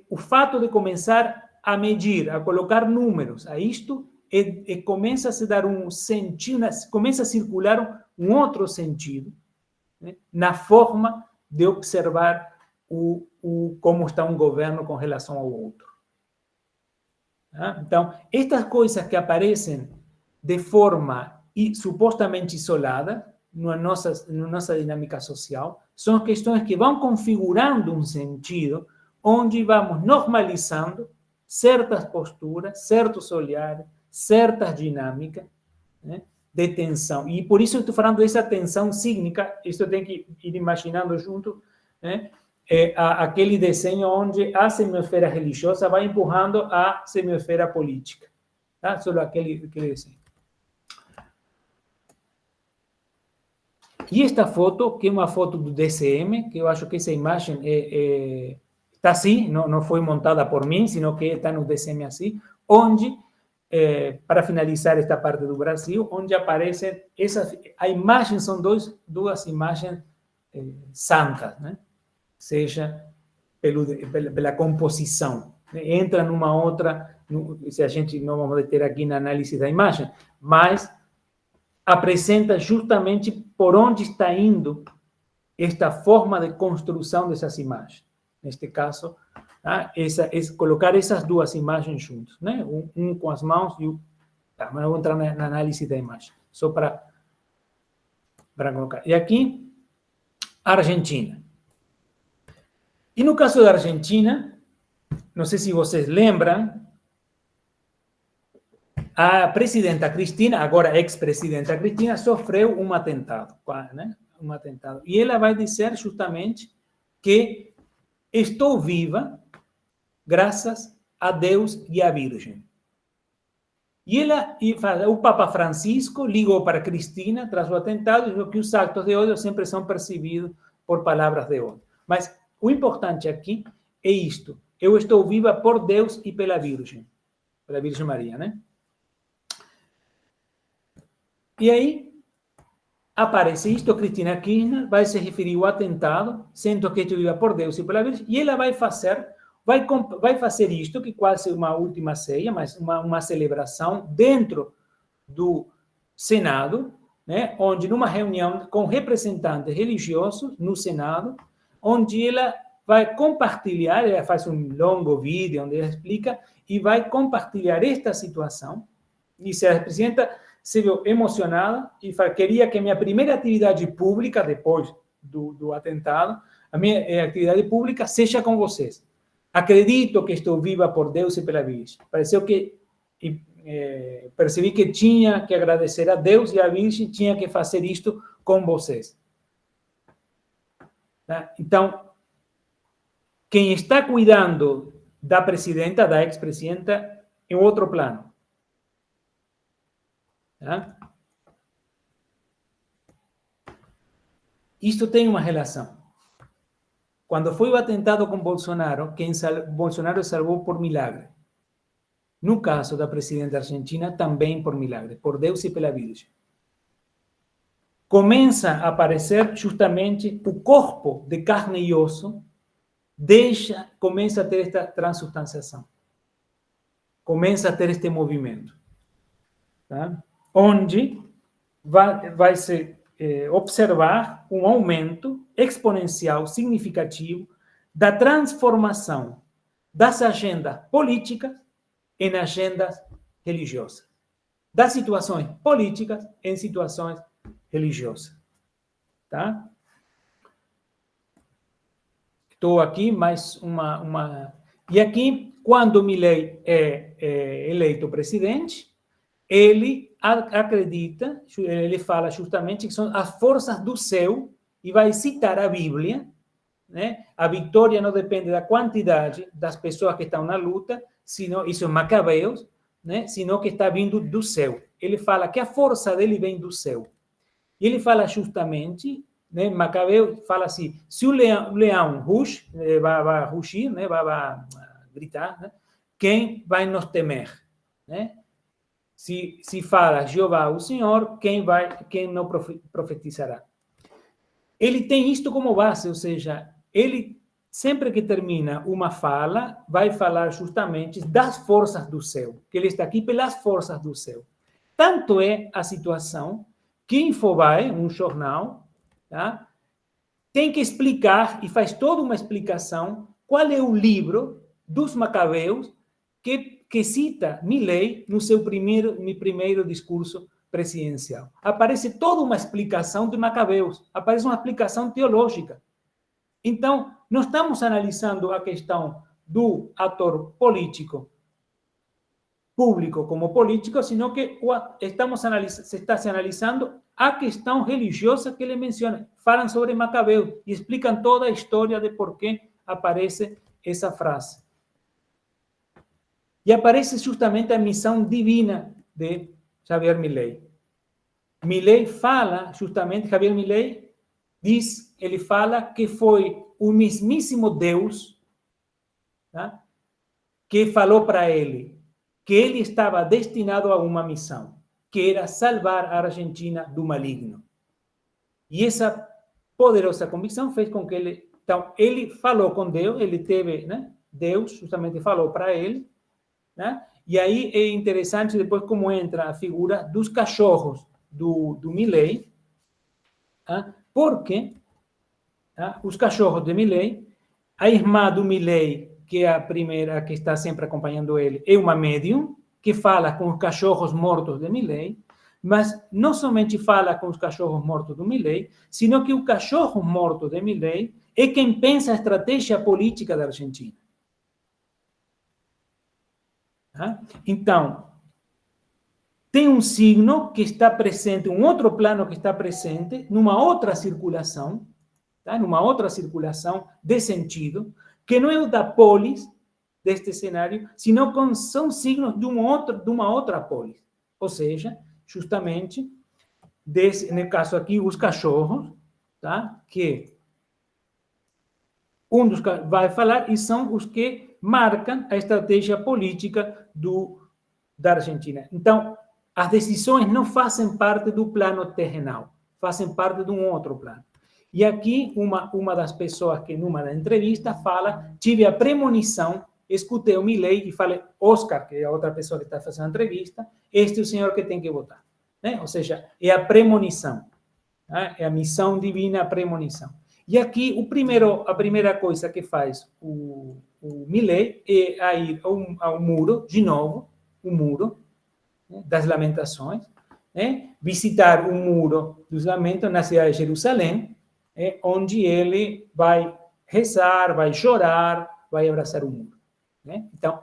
O fato de começar a medir, a colocar números a isto, começa a se dar um sentido, começa a circular um outro sentido, né, na forma de observar como está um governo com relação ao outro. Então, estas coisas que aparecem de forma supostamente isolada na nossa dinâmica social são questões que vão configurando um sentido onde vamos normalizando certas posturas, certos olhares, certas dinâmicas, né, de tensão. E por isso eu estou falando dessa tensão sígnica, isso tem que ir imaginando junto, né? Aquele desenho onde a semiosfera religiosa vai empurrando a semiosfera política. Tá? Só aquele desenho. E esta foto, que é uma foto do DCM, que eu acho que essa imagem está assim, não foi montada por mim, sino que está no DCM assim, onde, para finalizar esta parte do Brasil, onde aparecem a imagem, são duas imagens santas, né? Seja pela composição. Entra numa outra, se a gente não vamos ter aqui na análise da imagem, mas apresenta justamente por onde está indo esta forma de construção dessas imagens. Neste caso, tá? Colocar essas duas imagens juntas, né? Um com as mãos e o... Tá, mas eu vou entrar na análise da imagem, só para colocar. E aqui, Argentina. E no caso da Argentina, não sei se vocês lembram, a presidenta Cristina, agora ex-presidenta Cristina, sofreu um atentado, né? Um atentado. E ela vai dizer justamente que estou viva graças a Deus e à Virgem. E o Papa Francisco ligou para Cristina tras o atentado e disse que os actos de ódio sempre são percebidos por palavras de ódio. Mas o importante aqui é isto. Eu estou viva por Deus e pela Virgem Maria, né? E aí aparece isto, Cristina Kirchner vai se referir ao atentado, sendo que estou viva por Deus e pela Virgem, e ela vai fazer isto, que quase uma última ceia, mas uma celebração dentro do Senado, né, onde numa reunião com representantes religiosos no Senado, onde ela vai compartilhar, ela faz um longo vídeo onde ela explica e vai compartilhar esta situação. E se a presidenta se viu emocionada e queria que minha primeira atividade pública, depois do atentado, a minha atividade pública seja com vocês. Acredito que estou viva por Deus e pela Virgem. Pareceu que percebi que tinha que agradecer a Deus e à Virgem, tinha que fazer isto com vocês. Tá? Então, quem está cuidando da presidenta, da ex-presidenta, em outro plano. Tá? Isto tem uma relação. Quando foi o atentado com Bolsonaro, Bolsonaro salvou por milagre. No caso da presidenta argentina, também por milagre, por Deus e pela Virgem. começa a aparecer justamente o corpo de carne e osso, começa a ter esta transubstanciação. Começa a ter este movimento. Tá? Onde vai se observar um aumento exponencial, significativo, da transformação das agendas políticas em agendas religiosas. Das situações políticas em situações religiosas. Tá? Estou aqui, mais uma... E aqui, quando Milei é eleito presidente, ele acredita, ele fala justamente que são as forças do céu, e vai citar a Bíblia, né? A vitória não depende da quantidade das pessoas que estão na luta, sino, isso é Macabeus, né? Sino que está vindo do céu. Ele fala que a força dele vem do céu. E ele fala justamente, né? Macabeu fala assim, se o leão vai rugir, né? vai gritar, né? Quem vai nos temer? Né? Se fala Jeová, o Senhor, quem não profetizará? Ele tem isto como base, ou seja, ele, sempre que termina uma fala, vai falar justamente das forças do céu, que ele está aqui pelas forças do céu. Tanto é a situação que Infobae, um jornal, tá, tem que explicar, e faz toda uma explicação, qual é o livro dos Macabeus que cita Milei no seu primeiro discurso presidencial. Aparece toda uma explicação de Macabeus, aparece uma explicação teológica. Então, não estamos analisando a questão do ator político, público como político, sino que se está se analisando a questão religiosa que ele menciona. Falam sobre Macabeus e explicam toda a história de por que aparece essa frase. E aparece justamente a missão divina de Javier Milei. Milei fala justamente, Javier Milei diz, ele fala que foi o mismíssimo Deus, tá, que falou para ele que ele estava destinado a uma missão, que era salvar a Argentina do maligno. E essa poderosa convicção fez com que ele... Então, ele falou com Deus, ele teve... Né, Deus justamente falou para ele, né? E aí é interessante depois como entra a figura dos cachorros do Milei, tá? Porque tá, os cachorros de Milei, a irmã do Milei, que é a primeira que está sempre acompanhando ele, é uma médium que fala com os cachorros mortos de Milei, mas não somente fala com os cachorros mortos do Milei, sino que o cachorro morto de Milei é quem pensa a estratégia política da Argentina. Então, tem um signo que está presente, um outro plano que está presente, numa outra circulação, tá? Numa outra circulação de sentido, que não é o da polis deste cenário, sino que são signos de uma outra polis. Ou seja, justamente, no caso aqui, os cachorros, tá? Que um dos vai falar, e são os que marcam a estratégia política da Argentina. Então, as decisões não fazem parte do plano terrenal, fazem parte de um outro plano. E aqui, uma das pessoas que, numa da entrevista, fala, tive a premonição, escutei o Milei e falei, Oscar, que é a outra pessoa que está fazendo a entrevista, este é o senhor que tem que votar. Né? Ou seja, é a premonição. Né? É a missão divina, a premonição. E aqui, a primeira coisa que faz o Milei é ir ao muro, de novo, o muro, né, das lamentações, né, visitar o muro dos lamentos na cidade de Jerusalém, onde ele vai rezar, vai chorar, vai abraçar o muro. Né? Então,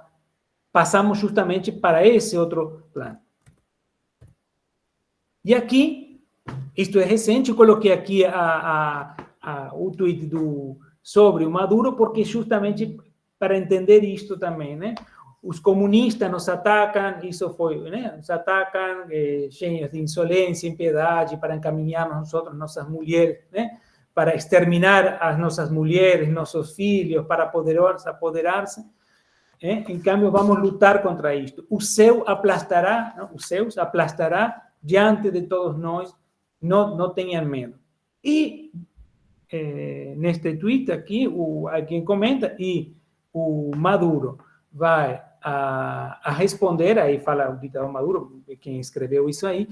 passamos justamente para esse outro plano. E aqui, isto é recente, eu coloquei aqui o tweet sobre o Maduro, porque justamente para entender isto também, né? Os comunistas nos atacam, isso foi, né? Nos atacam, cheios de insolência, impiedade, para encaminhar nossas mulheres, né? Para exterminar as nossas mulheres, nossos filhos, para apoderar-se. Em cambio, vamos lutar contra isto. O céu aplastará, não? Os céus aplastará diante de todos nós não tenham medo. E neste tweet aqui, alguém comenta, e o Maduro vai a responder, aí fala o ditador Maduro, quem escreveu isso aí,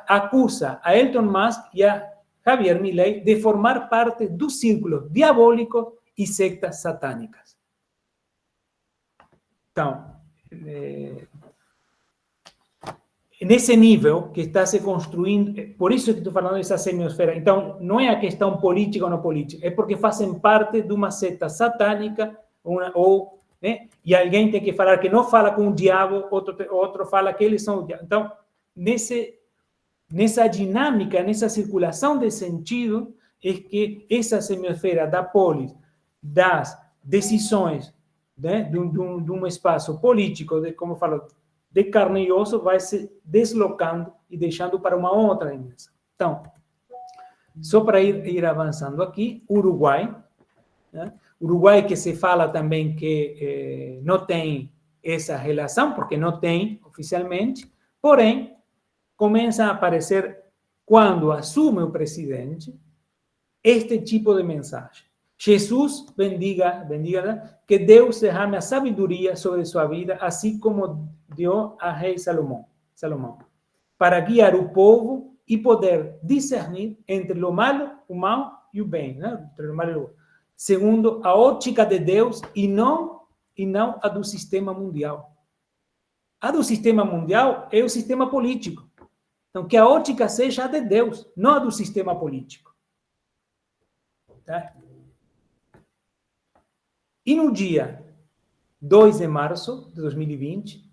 acusa a Elon Musk e a Javier Milei de formar parte do círculo diabólico e sectas satânicas. Então, nesse nível que está se construindo, por isso que estou falando dessa semiosfera. Então, não é a questão política ou não política, é porque fazem parte de uma seta satânica, né? E alguém tem que falar que não fala com o diabo, outro fala que eles são o diabo. Então, nessa dinâmica, nessa circulação de sentido, é que essa semiosfera da polis, das decisões, né, de um espaço político, como eu falo, de carne e osso, vai se deslocando e deixando para uma outra dimensão. Então, só para ir avançando aqui, Uruguai, né? Uruguai que se fala também que não tem essa relação, porque não tem oficialmente, porém, começa a aparecer, quando assume o presidente, este tipo de mensagem. Jesus bendiga, que Deus derrame a sabedoria sobre sua vida, assim como deu a rei Salomão, para guiar o povo e poder discernir entre o mal e o bem, né? Entre o mal e o bem, segundo a ótica de Deus e não a do sistema mundial. A do sistema mundial é o sistema político. Então, que a ótica seja a de Deus, não a do sistema político. Tá? E no dia 2 de março de 2020,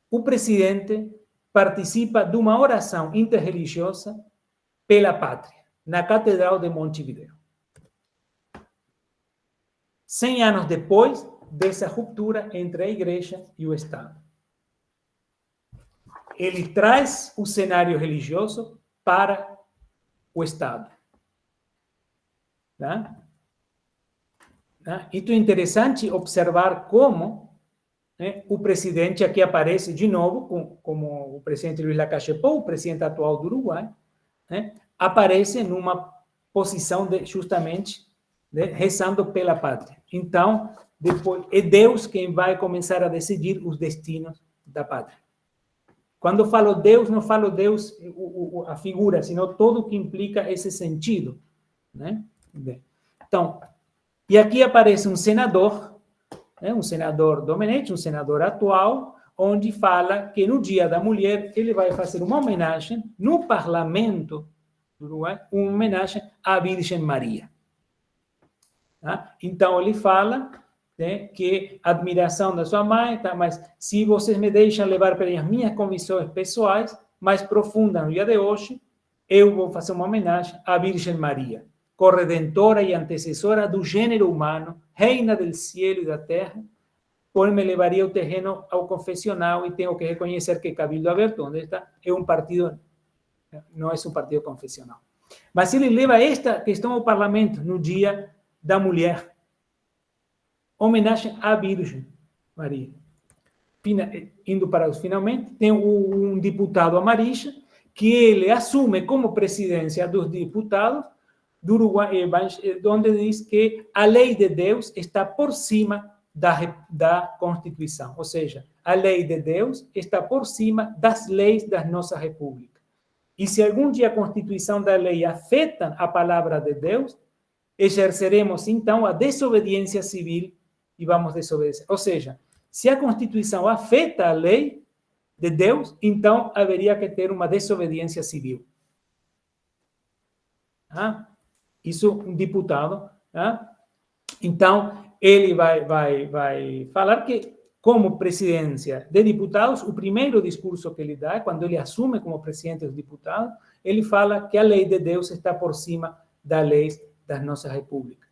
o presidente participa de uma oração interreligiosa pela pátria, na Catedral de Montevideo. 100 anos depois dessa ruptura entre a igreja e o Estado. Ele traz o cenário religioso para o Estado. Tá? Então é interessante observar como, né, o presidente aqui aparece de novo, como o presidente Luiz Lacalle Pou, o presidente atual do Uruguai, né, aparece numa posição justamente rezando pela pátria. Então, depois, é Deus quem vai começar a decidir os destinos da pátria. Quando eu falo Deus, não falo Deus, a figura, sino todo o que implica esse sentido. Né? Então, e aqui aparece um senador Domenech, um senador atual, onde fala que no Dia da Mulher ele vai fazer uma homenagem no parlamento do Uruguai, uma homenagem à Virgem Maria. Tá? Então ele fala, né, que a admiração da sua mãe, tá, mas se vocês me deixam levar pelas minhas convicções pessoais mais profundas no dia de hoje, eu vou fazer uma homenagem à Virgem Maria, corredentora e antecessora do gênero humano, reina do céu e da terra, porém me levaria o terreno ao confessional e tenho que reconhecer que Cabildo Aberto, onde está, é um partido, não é um partido confessional. Mas ele leva esta questão ao parlamento no Dia da Mulher. Homenagem à Virgem Maria. Indo para os finalmente, tem um deputado Amarisha, que ele assume como presidência dos deputados do Uruguai, onde diz que a lei de Deus está por cima da Constituição. Ou seja, a lei de Deus está por cima das leis da nossa República. E se algum dia a Constituição da lei afeta a palavra de Deus, exerceremos, então, a desobediência civil e vamos desobedecer. Ou seja, se a Constituição afeta a lei de Deus, então haveria que ter uma desobediência civil. Isso um deputado. Então, ele vai falar que, como presidência de deputados, o primeiro discurso que ele dá, quando ele assume como presidente dos deputados, ele fala que a lei de Deus está por cima das leis da nossa República.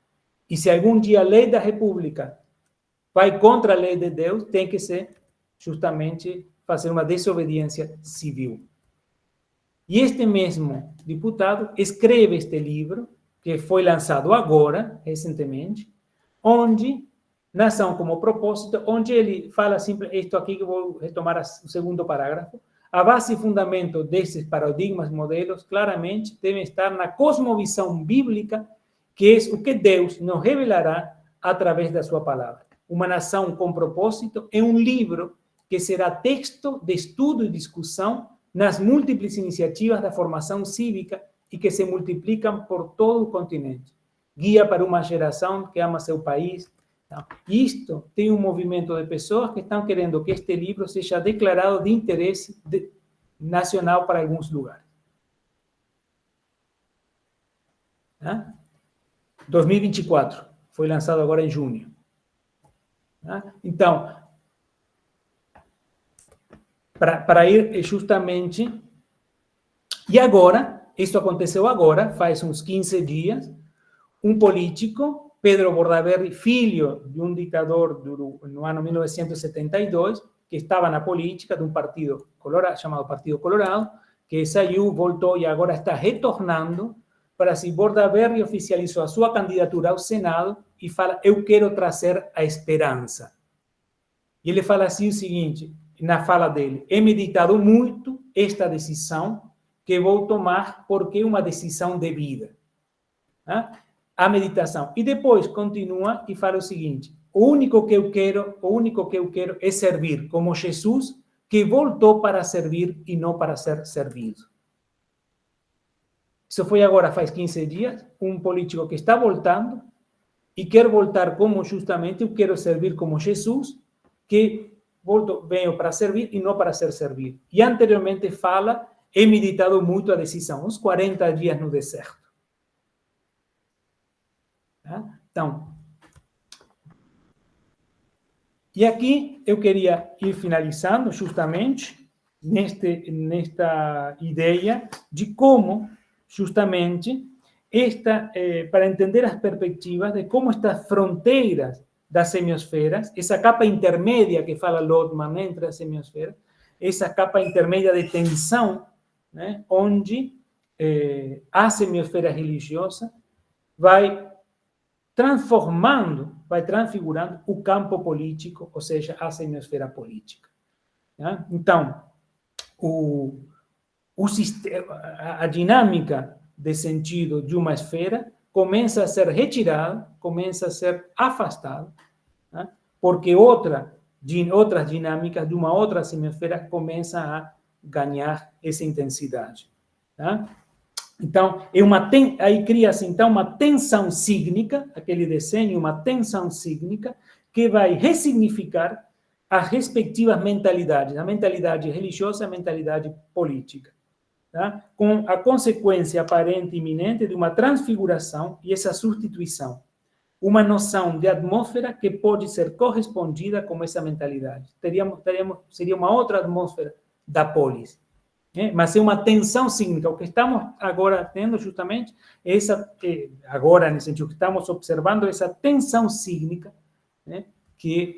E se algum dia a lei da República vai contra a lei de Deus, tem que ser justamente fazer uma desobediência civil. E este mesmo deputado escreve este livro, que foi lançado agora, recentemente, onde, Nação como Propósito, onde ele fala sempre isto aqui, que eu vou retomar o segundo parágrafo, a base e fundamento desses paradigmas, modelos, claramente devem estar na cosmovisão bíblica, que é o que Deus nos revelará através da sua palavra. Uma nação com propósito é um livro que será texto de estudo e discussão nas múltiplas iniciativas da formação cívica e que se multiplicam por todo o continente. Guia para uma geração que ama seu país. Isto tem um movimento de pessoas que estão querendo que este livro seja declarado de interesse nacional para alguns lugares. 2024, foi lançado agora em junho. Então, para ir justamente... E agora, isso aconteceu agora, faz uns 15 dias, um político, Pedro Bordaberry, filho de um ditador no ano 1972, que estava na política de um partido chamado Partido Colorado, que saiu, voltou e agora está retornando para se Bordaberry oficializou a sua candidatura ao Senado e fala, eu quero trazer a esperança. E ele fala assim o seguinte, na fala dele, he meditado muito esta decisão que vou tomar porque é uma decisão de vida. A meditação. E depois continua e fala o seguinte, o único que eu quero é servir, como Jesus, que voltou para servir e não para ser servido. Isso foi agora, faz 15 dias, um político que está voltando e quer voltar como justamente, eu quero servir como Jesus, que venho para servir e não para ser servido. E anteriormente fala, he meditado muito a decisão, uns 40 dias no deserto. Então, e aqui eu queria ir finalizando justamente nesta ideia de como justamente para entender as perspectivas de como estas fronteiras das semiosferas, essa capa intermédia que fala Lotman entre as semiosferas, essa capa intermédia de tensão, né, onde a semiosfera religiosa vai transfigurando o campo político, ou seja, a semiosfera política. Então, a dinâmica de sentido de uma esfera começa a ser retirada, começa a ser afastada, porque outras dinâmicas de uma outra semiosfera começam a ganhar essa intensidade. Então, aí cria-se então uma tensão sígnica, aquele desenho, uma tensão sígnica, que vai ressignificar as respectivas mentalidades, a mentalidade religiosa e a mentalidade política, com a consequência aparente e iminente de uma transfiguração e essa substituição. Uma noção de atmosfera que pode ser correspondida com essa mentalidade. Seria uma outra atmosfera da polis. Mas é uma tensão sígnica. O que estamos agora tendo justamente é agora, nesse sentido, que estamos observando essa tensão sígnica, que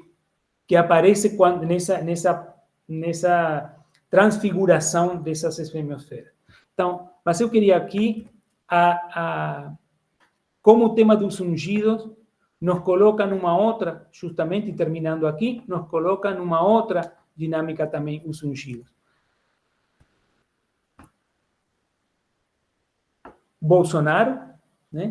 aparece nessa transfiguração dessas semiosferas. Então, mas eu queria aqui, como o tema dos ungidos nos coloca numa outra, justamente terminando aqui, nos coloca numa outra dinâmica também os ungidos. Bolsonaro,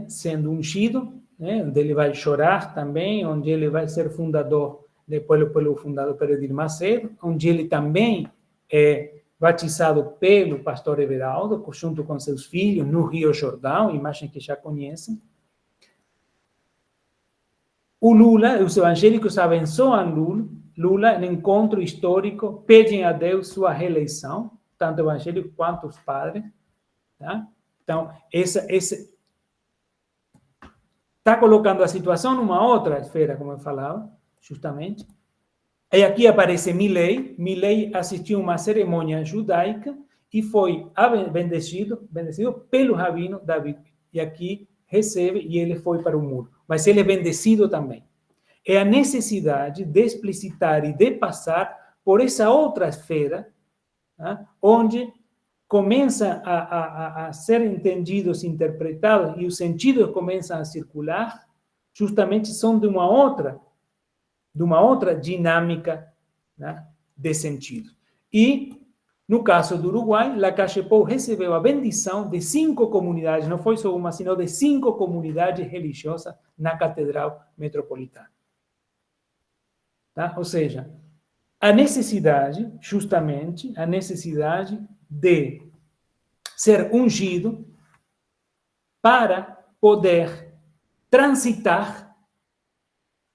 sendo ungido, onde ele vai chorar também, onde ele vai ser fundador, depois pelo fundador Edir Macedo, onde ele também é batizado pelo pastor Everaldo, junto com seus filhos, no Rio Jordão, imagem que já conhecem. O Lula, os evangélicos abençoam Lula no encontro histórico, pedem a Deus sua reeleição, tanto evangélicos quanto os padres, Então, está colocando a situação numa outra esfera, como eu falava, justamente. E aqui aparece Milei. Milei assistiu a uma cerimônia judaica e foi bendecido pelo rabino David. E aqui recebe e ele foi para o muro. Mas ele é bendecido também. É a necessidade de explicitar e de passar por essa outra esfera, onde começam a ser entendidos, interpretados, e os sentidos começam a circular, justamente são de uma outra dinâmica, de sentido. E No caso do Uruguai, Lacalle Pou recebeu a bendição de 5 comunidades, não foi só uma, sino de 5 comunidades religiosas na Catedral Metropolitana. Tá? Ou seja, a necessidade, justamente, a necessidade de ser ungido para poder transitar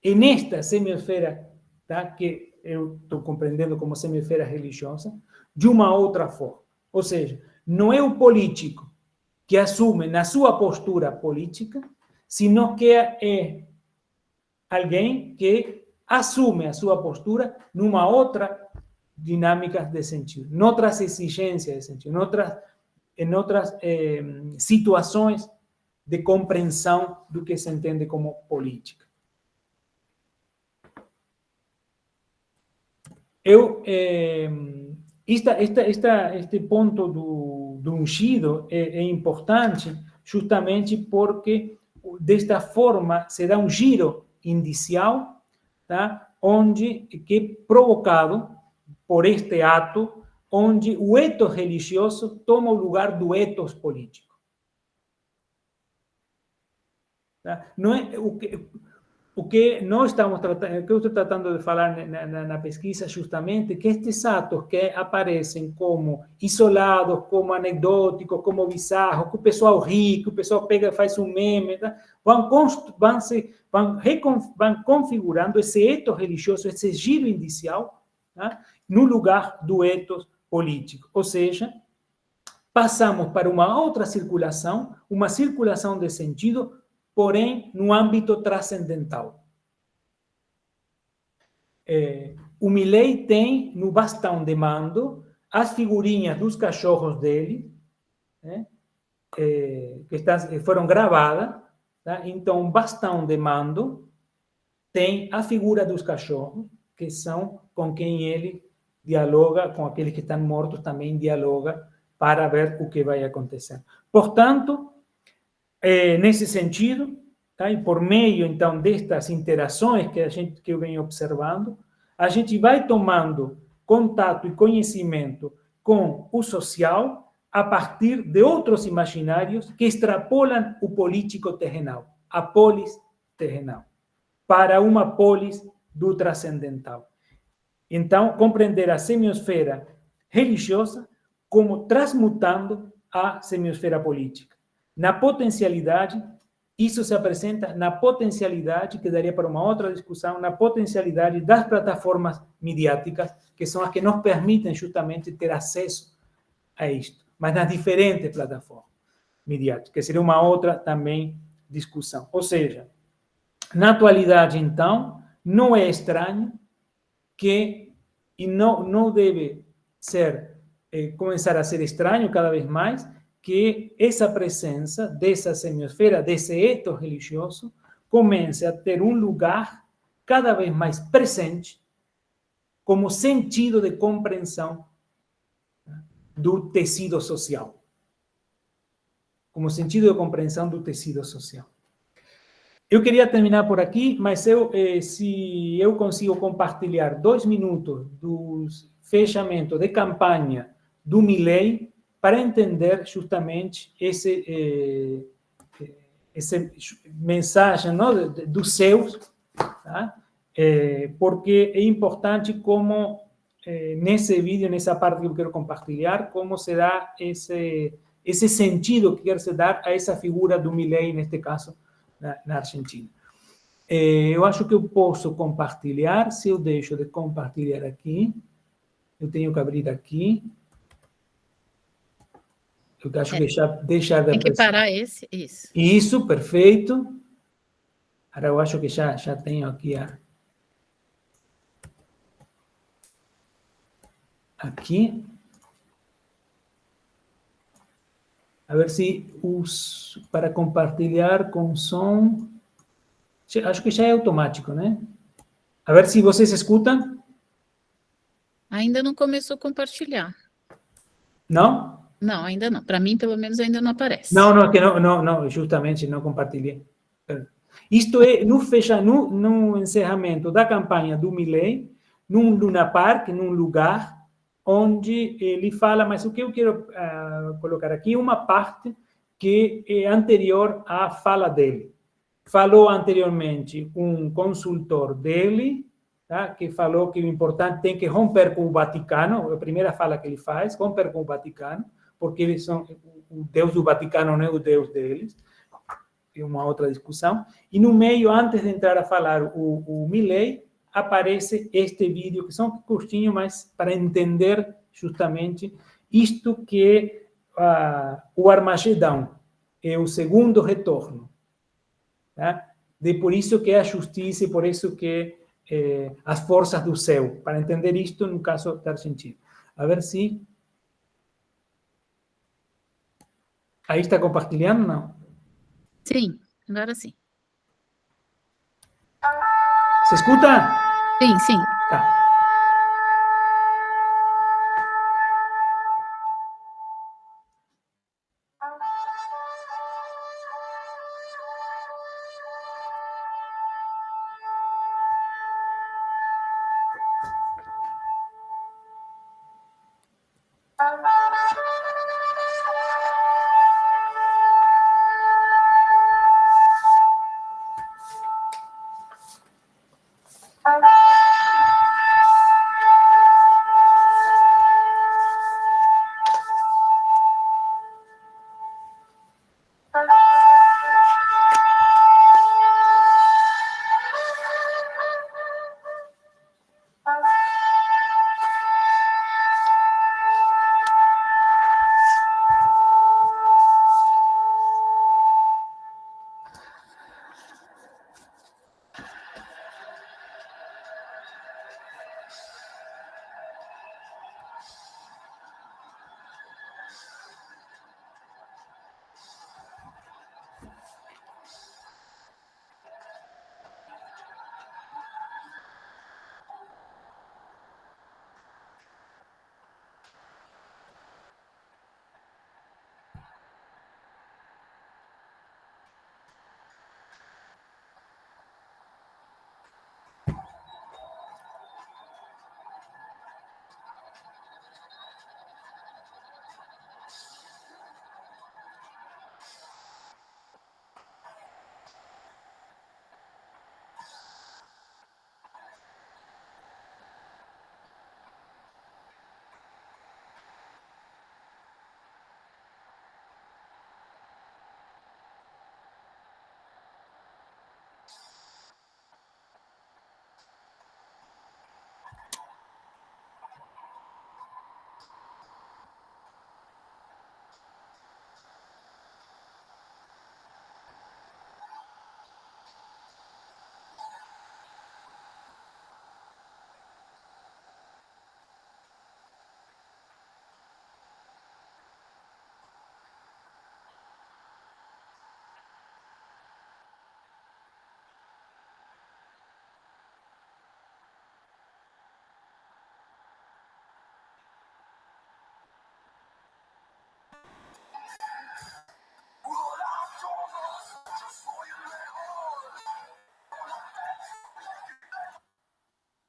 nesta semiosfera, tá? Que eu estou compreendendo como semiosfera religiosa, de uma outra forma. Ou seja, não é o político que assume na sua postura política, sino que é alguém que assume a sua postura numa outra dinâmica de sentido, em outras exigências de sentido, em outras situações de compreensão do que se entende como política. Este ponto do ungido é importante justamente porque desta forma se dá um giro indicial, tá? Onde que é provocado por este ato, onde o ethos religioso toma o lugar do ethos político. Tá? Não é o que nós estamos tratando, o que eu estou tratando de falar na pesquisa, justamente, que estes atos que aparecem como isolados, como anedóticos, como bizarros, que o pessoal ri, que o pessoal pega e faz um meme, tá? vão configurando esse ethos religioso, esse giro indicial, tá? No lugar do ethos político. Ou seja, passamos para uma outra circulação, uma circulação de sentido, porém, no âmbito transcendental. O Milei tem no bastão de mando as figurinhas dos cachorros dele, né, que foram gravadas. Tá? Então, o bastão de mando tem a figura dos cachorros, que são com quem ele dialoga, com aqueles que estão mortos também dialoga, para ver o que vai acontecer. Portanto, nesse sentido, tá? E por meio, então, destas interações que eu venho observando, a gente vai tomando contato e conhecimento com o social a partir de outros imaginários que extrapolam o político terrenal, a polis terrenal, para uma polis do transcendental. Então, compreender a semiosfera religiosa como transmutando a semiosfera política. Na potencialidade, isso se apresenta na potencialidade, que daria para uma outra discussão, na potencialidade das plataformas midiáticas, que são as que nos permitem justamente ter acesso a isto, mas nas diferentes plataformas midiáticas, que seria uma outra também discussão. Ou seja, na atualidade, então, não é estranho que, e não deve ser, começar a ser estranho cada vez mais, que essa presença dessa semiosfera, desse ethos religioso, comece a ter um lugar cada vez mais presente como sentido de compreensão do tecido social. Como sentido de compreensão do tecido social. Eu queria terminar por aqui, mas se eu consigo compartilhar 2 minutos do fechamento de campanha do Milei, para entender justamente essa mensagem, não, dos seus, tá? Porque é importante como, nesse vídeo, nessa parte que eu quero compartilhar, como se dá esse sentido que quer se dar a essa figura do Milei, neste caso, na Argentina. Eu acho que eu posso compartilhar, se eu deixo de compartilhar aqui, eu tenho que abrir aqui. Eu acho que deixar de... Tem que parar isso. Isso, perfeito. Agora eu acho que já tenho aqui aqui. A ver se para compartilhar com som. Acho que já é automático, né? A ver se vocês escutam. Ainda não começou a compartilhar. Não? Não, ainda não. Para mim, pelo menos, ainda não aparece. Não, justamente não compartilhei. Isto é no encerramento da campanha do Milei, num Luna Park, num lugar onde ele fala, mas o que eu quero colocar aqui é uma parte que é anterior à fala dele. Falou anteriormente um consultor dele, tá, que falou que o importante tem que romper com o Vaticano, a primeira fala que ele faz, romper com o Vaticano, porque eles são, o Deus do Vaticano não é o Deus deles, é uma outra discussão. E no meio, antes de entrar a falar o Milei, aparece este vídeo, que são curtinhos, mas para entender justamente isto que o Armagedão é o segundo retorno. Tá? Por isso que é a justiça e por isso que as forças do céu. Para entender isto, no caso da Argentina. A ver se... Aí está compartilhando, não? Sim, agora sim. Se escuta? Sim, sim. Tá.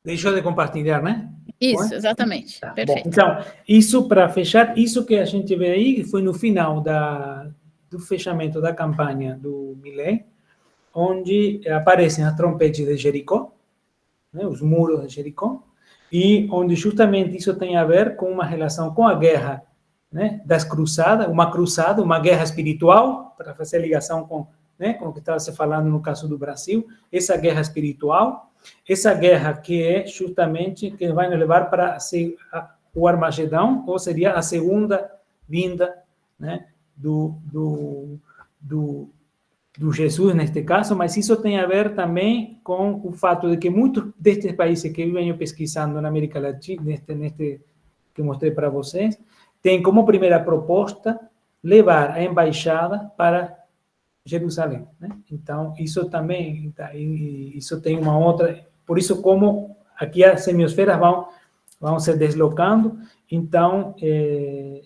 Deixou de compartilhar, né? Isso, exatamente. Tá, Perfeito. bom, então, isso para fechar, isso que a gente vê aí foi no final do fechamento da campanha do Milei, onde aparecem as trompetes de Jericó, né, os muros de Jericó, e onde justamente isso tem a ver com uma relação com a guerra, né, das cruzadas, uma guerra espiritual, para fazer ligação com, né, com o que estava se falando no caso do Brasil, essa guerra espiritual, essa guerra que é justamente que vai nos levar para o Armagedão, ou seria a segunda vinda, né, do Jesus, neste caso, mas isso tem a ver também com o fato de que muitos destes países que eu venho pesquisando na América Latina, neste que mostrei para vocês, têm como primeira proposta levar a embaixada para Jerusalém, né? Então, isso também, isso tem uma outra, por isso como aqui as semiosferas vão se deslocando, então,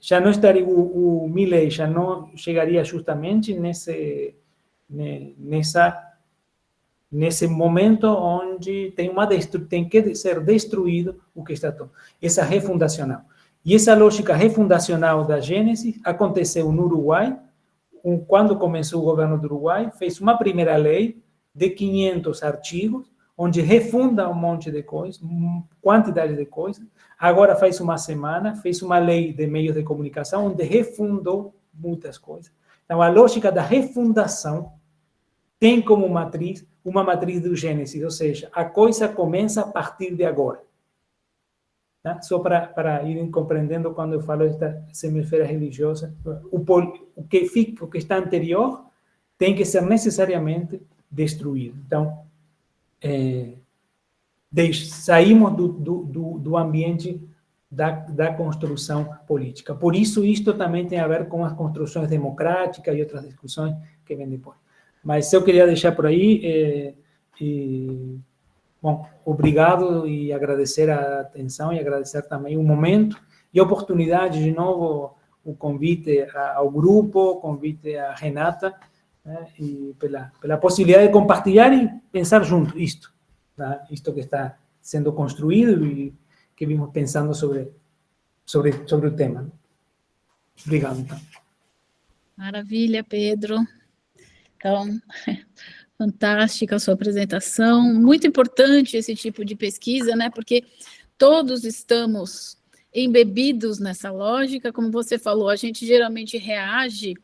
já não estaria, o Milei já não chegaria justamente nesse momento onde tem que ser destruído o que está todo, essa refundacional. E essa lógica refundacional da Gênesis aconteceu no Uruguai, quando começou o governo do Uruguai, fez uma primeira lei de 500 artigos, onde refunda um monte de coisas, quantidade de coisas. Agora faz uma semana, fez uma lei de meios de comunicação, onde refundou muitas coisas. Então, a lógica da refundação tem como matriz uma matriz do Gênesis, ou seja, a coisa começa a partir de agora. Tá? Só para irem compreendendo quando eu falo desta semisfera religiosa, o que está anterior tem que ser necessariamente destruído. Então, saímos do ambiente da construção política. Por isso, isto também tem a ver com as construções democráticas e outras discussões que vêm depois. Mas eu queria deixar por aí, bom, obrigado e agradecer a atenção e agradecer também o momento e a oportunidade, de novo, o convite ao grupo, o convite à Renata, né, e pela possibilidade de compartilhar e pensar junto isto, tá? Isto que está sendo construído e que vimos pensando sobre o tema. Obrigado, então. Maravilha, Pedro. Então, fantástica a sua apresentação. Muito importante esse tipo de pesquisa, né? Porque todos estamos embebidos nessa lógica. Como você falou, a gente geralmente reage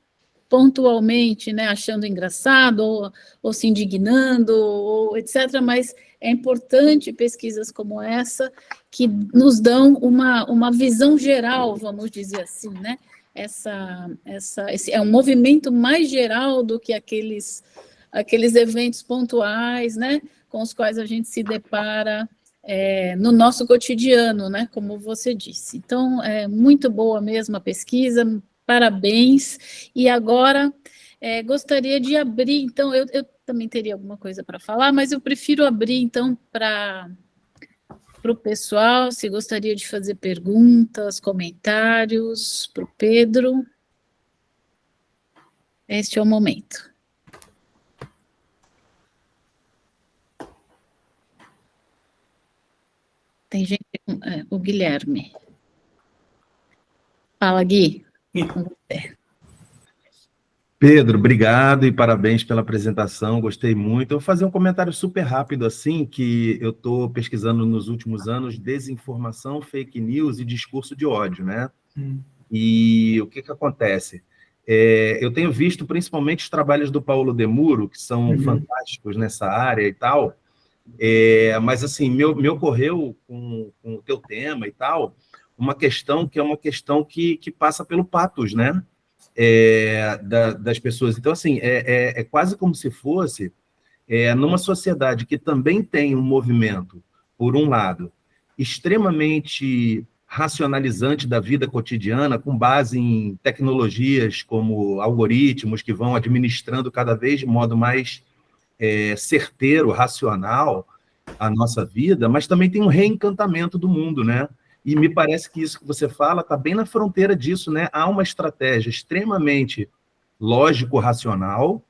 pontualmente, né, achando engraçado, ou se indignando, ou etc., mas é importante pesquisas como essa, que nos dão uma visão geral, vamos dizer assim, né? Esse é um movimento mais geral do que aqueles eventos pontuais, né, com os quais a gente se depara no nosso cotidiano, né, como você disse. Então, é muito boa mesmo a pesquisa, parabéns. E agora, gostaria de abrir, então, eu também teria alguma coisa para falar, mas eu prefiro abrir, então, para o pessoal, se gostaria de fazer perguntas, comentários para o Pedro. Este é o momento. Tem gente, o Guilherme. Fala, Gui. Pedro, obrigado e parabéns pela apresentação, gostei muito. Eu vou fazer um comentário super rápido assim, que eu estou pesquisando nos últimos anos desinformação, fake news e discurso de ódio, né? E o que acontece? Eu tenho visto principalmente os trabalhos do Paulo Demuro, que são fantásticos nessa área e tal, mas assim, me ocorreu com o teu tema e tal, uma questão que passa pelo pathos, né? Das pessoas. Então, assim, é quase como se fosse numa sociedade que também tem um movimento, por um lado, extremamente racionalizante da vida cotidiana, com base em tecnologias como algoritmos que vão administrando cada vez de modo mais certeiro, racional, a nossa vida, mas também tem um reencantamento do mundo, né? E me parece que isso que você fala está bem na fronteira disso, né? Há uma estratégia extremamente lógico-racional,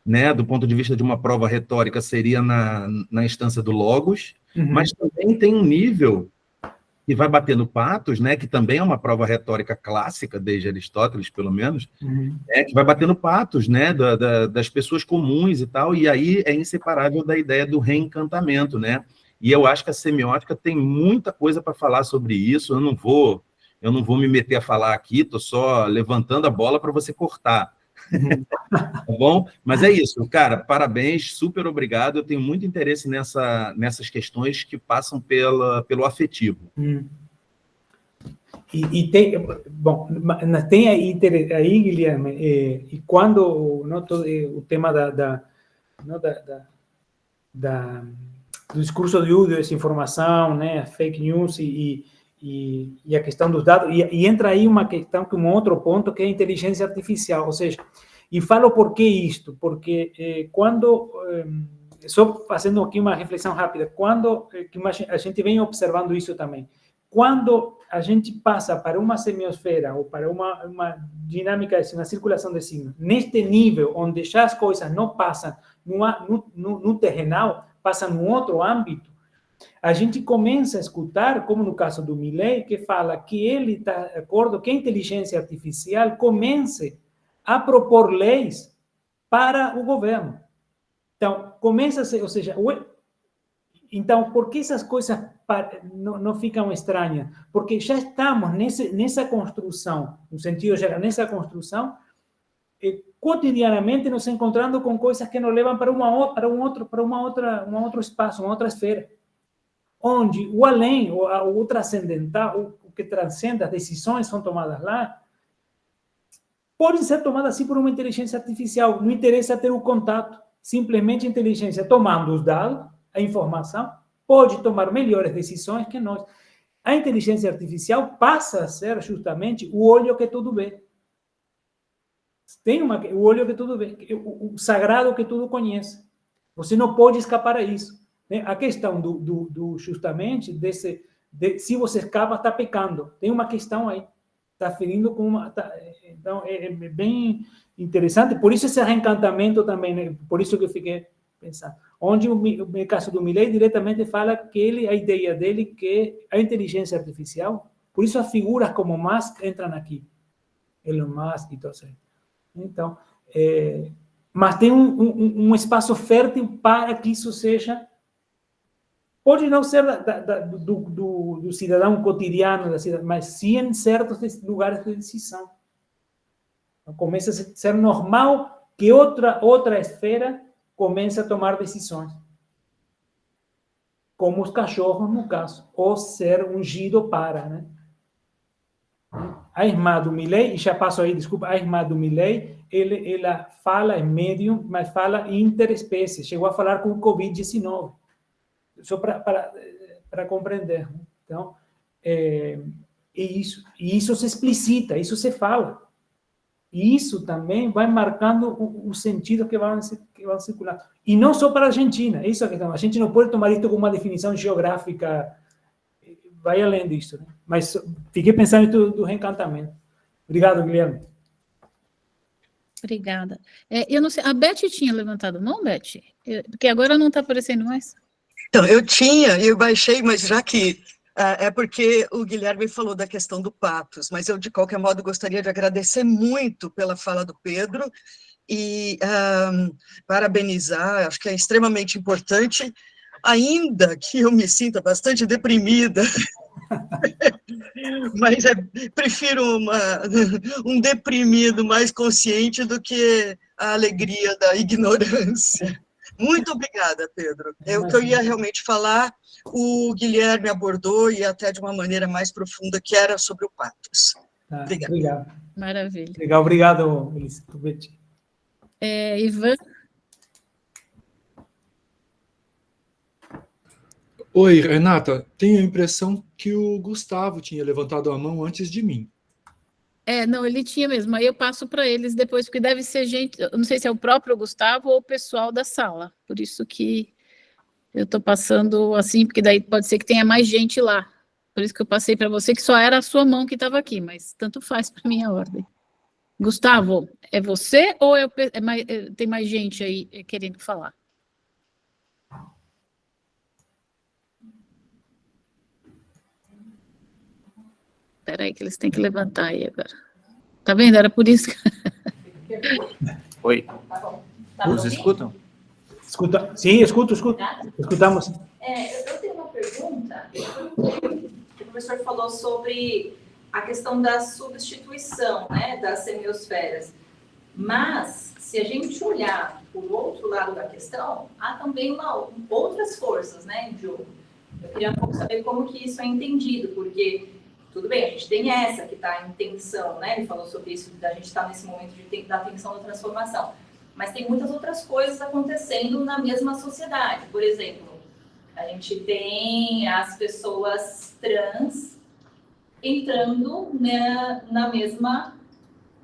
né? Do ponto de vista de uma prova retórica, seria na instância do logos, mas também tem um nível que vai bater no pathos, né? Que também é uma prova retórica clássica, desde Aristóteles, pelo menos, que vai bater no pathos, né? Das pessoas comuns e tal, e aí é inseparável da ideia do reencantamento, né? E eu acho que a semiótica tem muita coisa para falar sobre isso. Eu não vou me meter a falar aqui, estou só levantando a bola para você cortar. Tá bom? Mas é isso, cara, parabéns, super obrigado. Eu tenho muito interesse nessas questões que passam pelo afetivo. E tem, bom, tem aí, Guilherme, e quando o tema do discurso de ódio, desinformação, né, fake news e a questão dos dados, e entra aí uma questão, um outro ponto, que é a inteligência artificial, ou seja, e falo por que isto, porque quando, só fazendo aqui uma reflexão rápida, quando a gente vem observando isso também, quando a gente passa para uma semiosfera ou para uma dinâmica, uma circulação de signos, neste nível, onde já as coisas não passam no terrenal, passam num outro âmbito, a gente começa a escutar, como no caso do Milei, que fala que ele está de acordo que a inteligência artificial comece a propor leis para o governo. Então, começa a ser, ou seja, então, por que essas coisas não ficam estranhas? Porque já estamos nessa construção, no sentido geral, nessa construção, cotidianamente nos encontrando com coisas que nos levam para um outro espaço, uma outra esfera, onde o além, o transcendental, o que transcende, as decisões são tomadas lá, podem ser tomadas assim por uma inteligência artificial. Não interessa ter o contato, simplesmente a inteligência tomando os dados, a informação, pode tomar melhores decisões que nós. A inteligência artificial passa a ser justamente o olho que tudo vê. O olho que tudo vê, o sagrado que tudo conhece. Você não pode escapar a isso. A questão justamente se você escapa, está pecando. Tem uma questão aí. Está ferindo com uma... então, é bem interessante. Por isso esse reencantamento também, né? Por isso que eu fiquei pensando. Onde, no caso do Milei, diretamente fala que a ideia dele que a inteligência artificial, por isso as figuras como Musk entram aqui. Elon Musk e tudo isso. Então, mas tem um espaço fértil para que isso seja... Pode não ser do cidadão cotidiano, mas sim em certos lugares de decisão. Então, começa a ser normal que outra esfera comece a tomar decisões. Como os cachorros, no caso. Ou ser ungido para, né? A irmã do Milei, e já passo aí, desculpa, a irmã do Milei, ela fala em médium, mas fala interespécie. Chegou a falar com o Covid-19. Só para compreender. Então, isso se explicita, isso se fala. E isso também vai marcando o sentido que vão circular. E não só para a Argentina, isso é a questão. A gente não pode tomar isso como uma definição geográfica, vai além disso. Né? Mas fiquei pensando do reencantamento. Obrigado, Guilherme. Obrigada. Eu não sei, a Beth tinha levantado a mão, Beth? Porque agora não está aparecendo mais. Então, eu baixei, mas já que é porque o Guilherme falou da questão do Patos, mas eu, de qualquer modo, gostaria de agradecer muito pela fala do Pedro e parabenizar, acho que é extremamente importante, ainda que eu me sinta bastante deprimida, mas prefiro um deprimido mais consciente do que a alegria da ignorância. Muito obrigada, Pedro. O que eu ia realmente falar, o Guilherme abordou, e até de uma maneira mais profunda, que era sobre o Patos. Obrigado. Maravilha. Legal, obrigado, Beth. Ivan? Oi, Renata. Tenho a impressão que o Gustavo tinha levantado a mão antes de mim. Não, ele tinha mesmo. Aí eu passo para eles depois, porque deve ser gente, eu não sei se é o próprio Gustavo ou o pessoal da sala. Por isso que eu estou passando assim, porque daí pode ser que tenha mais gente lá. Por isso que eu passei para você, que só era a sua mão que estava aqui, mas tanto faz para mim a ordem. Gustavo, é você ou tem mais gente aí querendo falar? Espera aí que eles têm que levantar aí agora. Tá vendo? Era por isso que... Oi. Tá bom. Os escutam? Escuta. Sim, escuto. Escutamos. Eu tenho uma pergunta. O professor falou sobre a questão da substituição, né, das semiosferas. Mas, se a gente olhar por outro lado da questão, há também outras forças, né, em jogo. Eu queria um pouco saber como que isso é entendido, porque... Tudo bem, a gente tem essa que está em tensão, né? Ele falou sobre isso, da gente estar nesse momento da tensão da transformação. Mas tem muitas outras coisas acontecendo na mesma sociedade. Por exemplo, a gente tem as pessoas trans entrando na mesma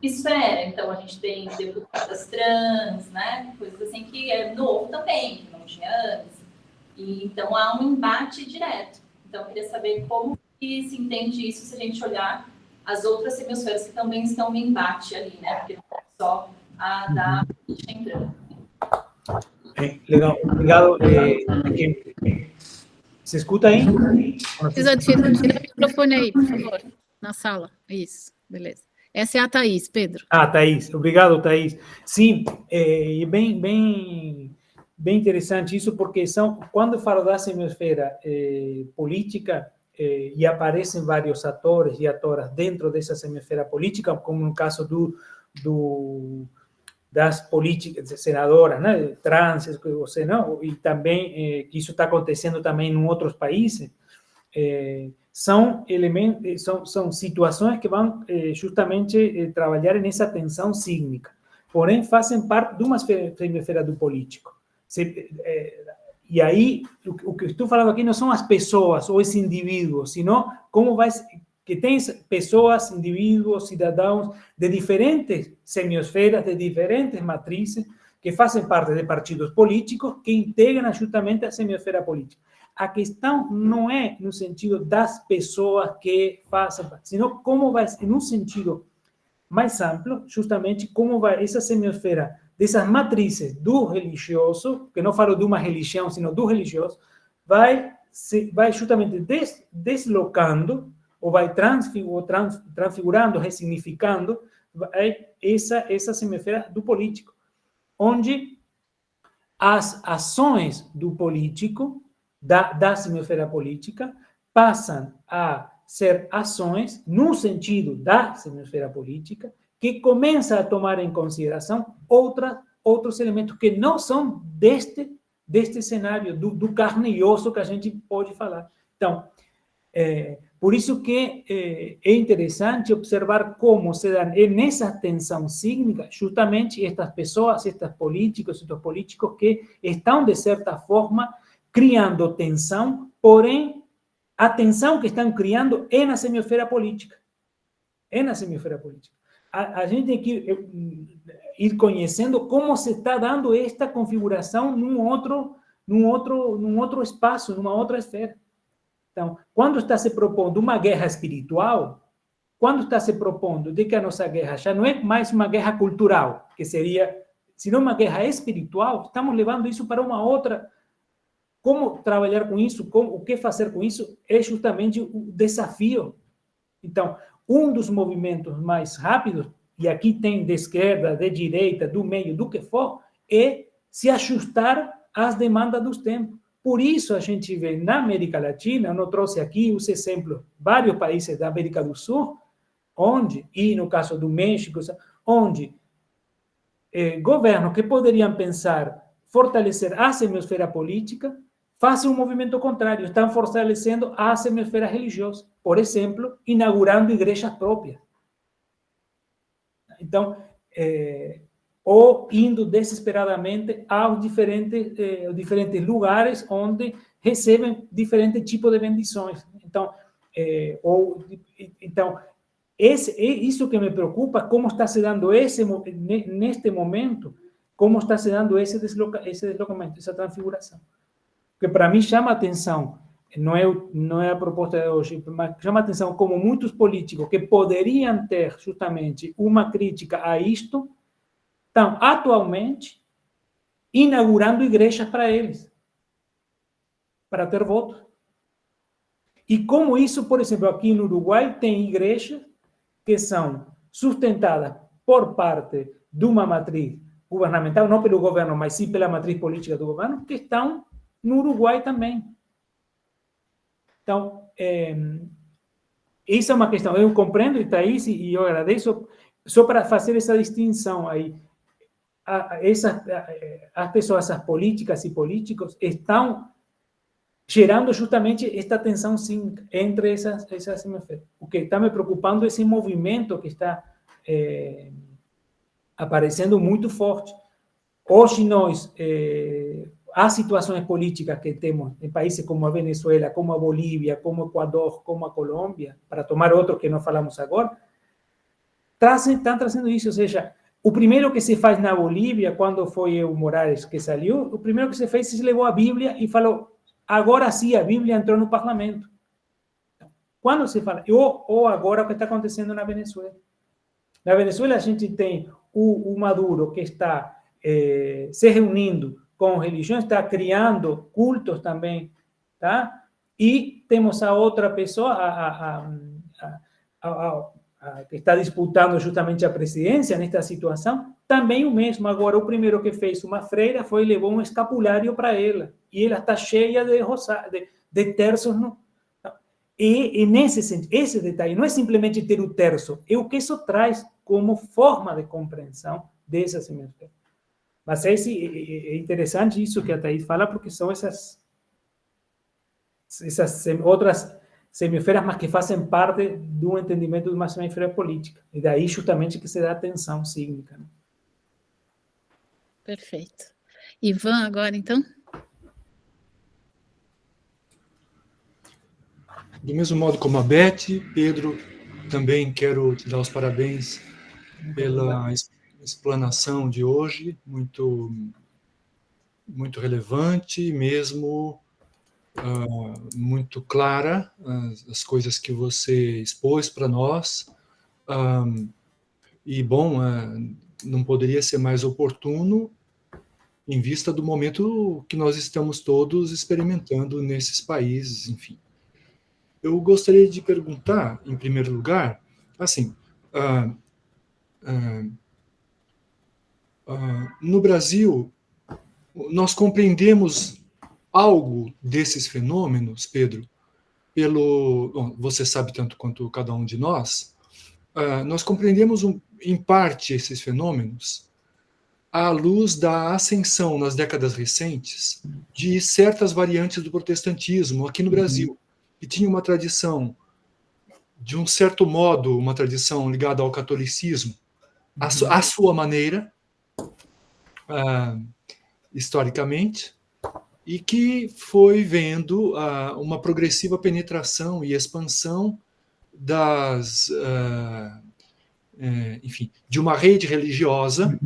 esfera. Então, a gente tem deputadas trans, né? Coisas assim que é novo também, que não tinha antes. E, então, há um embate direto. Então, eu queria saber como que se entende isso se a gente olhar as outras semiosferas que também estão em embate ali, né? Porque não é só a da política entrando. Legal, obrigado. Se escuta aí? Precisa tirar o microfone aí, por favor, na sala. Isso, beleza. Essa é a Thaís, Pedro. Thaís. Obrigado, Thaís. Sim, é bem interessante isso, porque quando eu falo da semiosfera política, e aparecem vários atores e atoras dentro dessa semiosfera política, como no caso das políticas senadoras, né, trans, você não, e também que isso está acontecendo também em outros países, são elementos, são situações que vão justamente trabalhar nessa tensão sísmica, porém fazem parte de uma semiosfera do político. E aí, o que estou falando aqui não são as pessoas ou os indivíduos, sino que tem pessoas, indivíduos, cidadãos de diferentes semiosferas, de diferentes matrizes, que fazem parte de partidos políticos que integram justamente a semiosfera política. A questão não é no sentido das pessoas que fazem parte, sino como vai, em um sentido mais amplo, justamente como vai essa semiosfera dessas matrizes do religioso, que não falo de uma religião, sino do religioso, vai justamente deslocando, ou vai transfigurando, ressignificando essa semiosfera do político, onde as ações do político, da semiosfera política, passam a ser ações, no sentido da semiosfera política, que começa a tomar em consideração outros elementos que não são deste cenário, do carne e osso que a gente pode falar. Então, por isso que é interessante observar como se dá nessa tensão sísmica justamente estas pessoas, estes políticos que estão, de certa forma, criando tensão, porém, a tensão que estão criando é na semiosfera política. É na semiosfera política. A gente tem que ir conhecendo como se está dando esta configuração num outro espaço, numa outra esfera. Então, quando está se propondo uma guerra espiritual, quando está se propondo de que a nossa guerra já não é mais uma guerra cultural, que seria, senão uma guerra espiritual, estamos levando isso para uma outra. Como trabalhar com isso, o que fazer com isso, é justamente o desafio. Então, um dos movimentos mais rápidos, e aqui tem de esquerda, de direita, do meio, do que for, é se ajustar às demandas dos tempos. Por isso, a gente vê na América Latina, eu não trouxe aqui os exemplos, vários países da América do Sul, e no caso do México, onde governos que poderiam pensar fortalecer a semiosfera política, fazem um movimento contrário, estão fortalecendo a semiosfera religiosa, por exemplo, inaugurando igrejas próprias. Então, ou indo desesperadamente aos diferentes lugares onde recebem diferentes tipos de bendições. Então, isso que me preocupa, como está se dando neste momento, como está se dando esse deslocamento, essa transfiguração. Porque para mim chama atenção, não é a proposta de hoje, mas chama atenção como muitos políticos que poderiam ter justamente uma crítica a isto, estão atualmente inaugurando igrejas para eles, para ter votos. E como isso, por exemplo, aqui no Uruguai tem igrejas que são sustentadas por parte de uma matriz governamental, não pelo governo, mas sim pela matriz política do governo, que estão no Uruguai também. Então, essa é uma questão. Eu compreendo, Thaís, e eu agradeço, só para fazer essa distinção aí. As pessoas, as políticas e políticos, estão gerando justamente esta tensão sim, entre essas semiosferas. O que está me preocupando é esse movimento que está aparecendo muito forte. Hoje nós, as situações políticas que temos em países como a Venezuela, como a Bolívia, como o Equador, como a Colômbia, para tomar outro que não falamos agora, estão trazendo isso. Ou seja, o primeiro que se faz na Bolívia, quando foi o Morales que saiu, o primeiro que se fez, se levou a Bíblia e falou, agora sim, a Bíblia entrou no parlamento. Quando se fala, ou agora o que está acontecendo na Venezuela. Na Venezuela a gente tem o Maduro que está se reunindo com religiões, está criando cultos também, tá? E temos a outra pessoa, que está disputando justamente a presidência nesta situação, também o mesmo. Agora, o primeiro que fez uma freira foi levou um escapulário para ela, e ela está cheia de terços. E nesse sentido, esse detalhe não é simplesmente ter o terço, é o que isso traz como forma de compreensão dessas semioferas. Mas é interessante isso que a Thaís fala, porque são essas outras semiosferas, mas que fazem parte do entendimento de uma semiosfera política. E daí justamente que se dá a tensão sígnica. Né? Perfeito. Ivan, agora, então? Do mesmo modo como a Beth, Pedro, também quero te dar os parabéns pela explanação de hoje, muito, muito relevante, mesmo muito clara, as coisas que você expôs para nós. E, bom, não poderia ser mais oportuno em vista do momento que nós estamos todos experimentando nesses países, enfim. Eu gostaria de perguntar, em primeiro lugar, assim, no Brasil, nós compreendemos algo desses fenômenos, Pedro, bom, você sabe tanto quanto cada um de nós, nós compreendemos em parte esses fenômenos à luz da ascensão nas décadas recentes de certas variantes do protestantismo aqui no Brasil, que tinha uma tradição, de um certo modo, uma tradição ligada ao catolicismo, à sua maneira, historicamente, e que foi vendo uma progressiva penetração e expansão enfim, de uma rede religiosa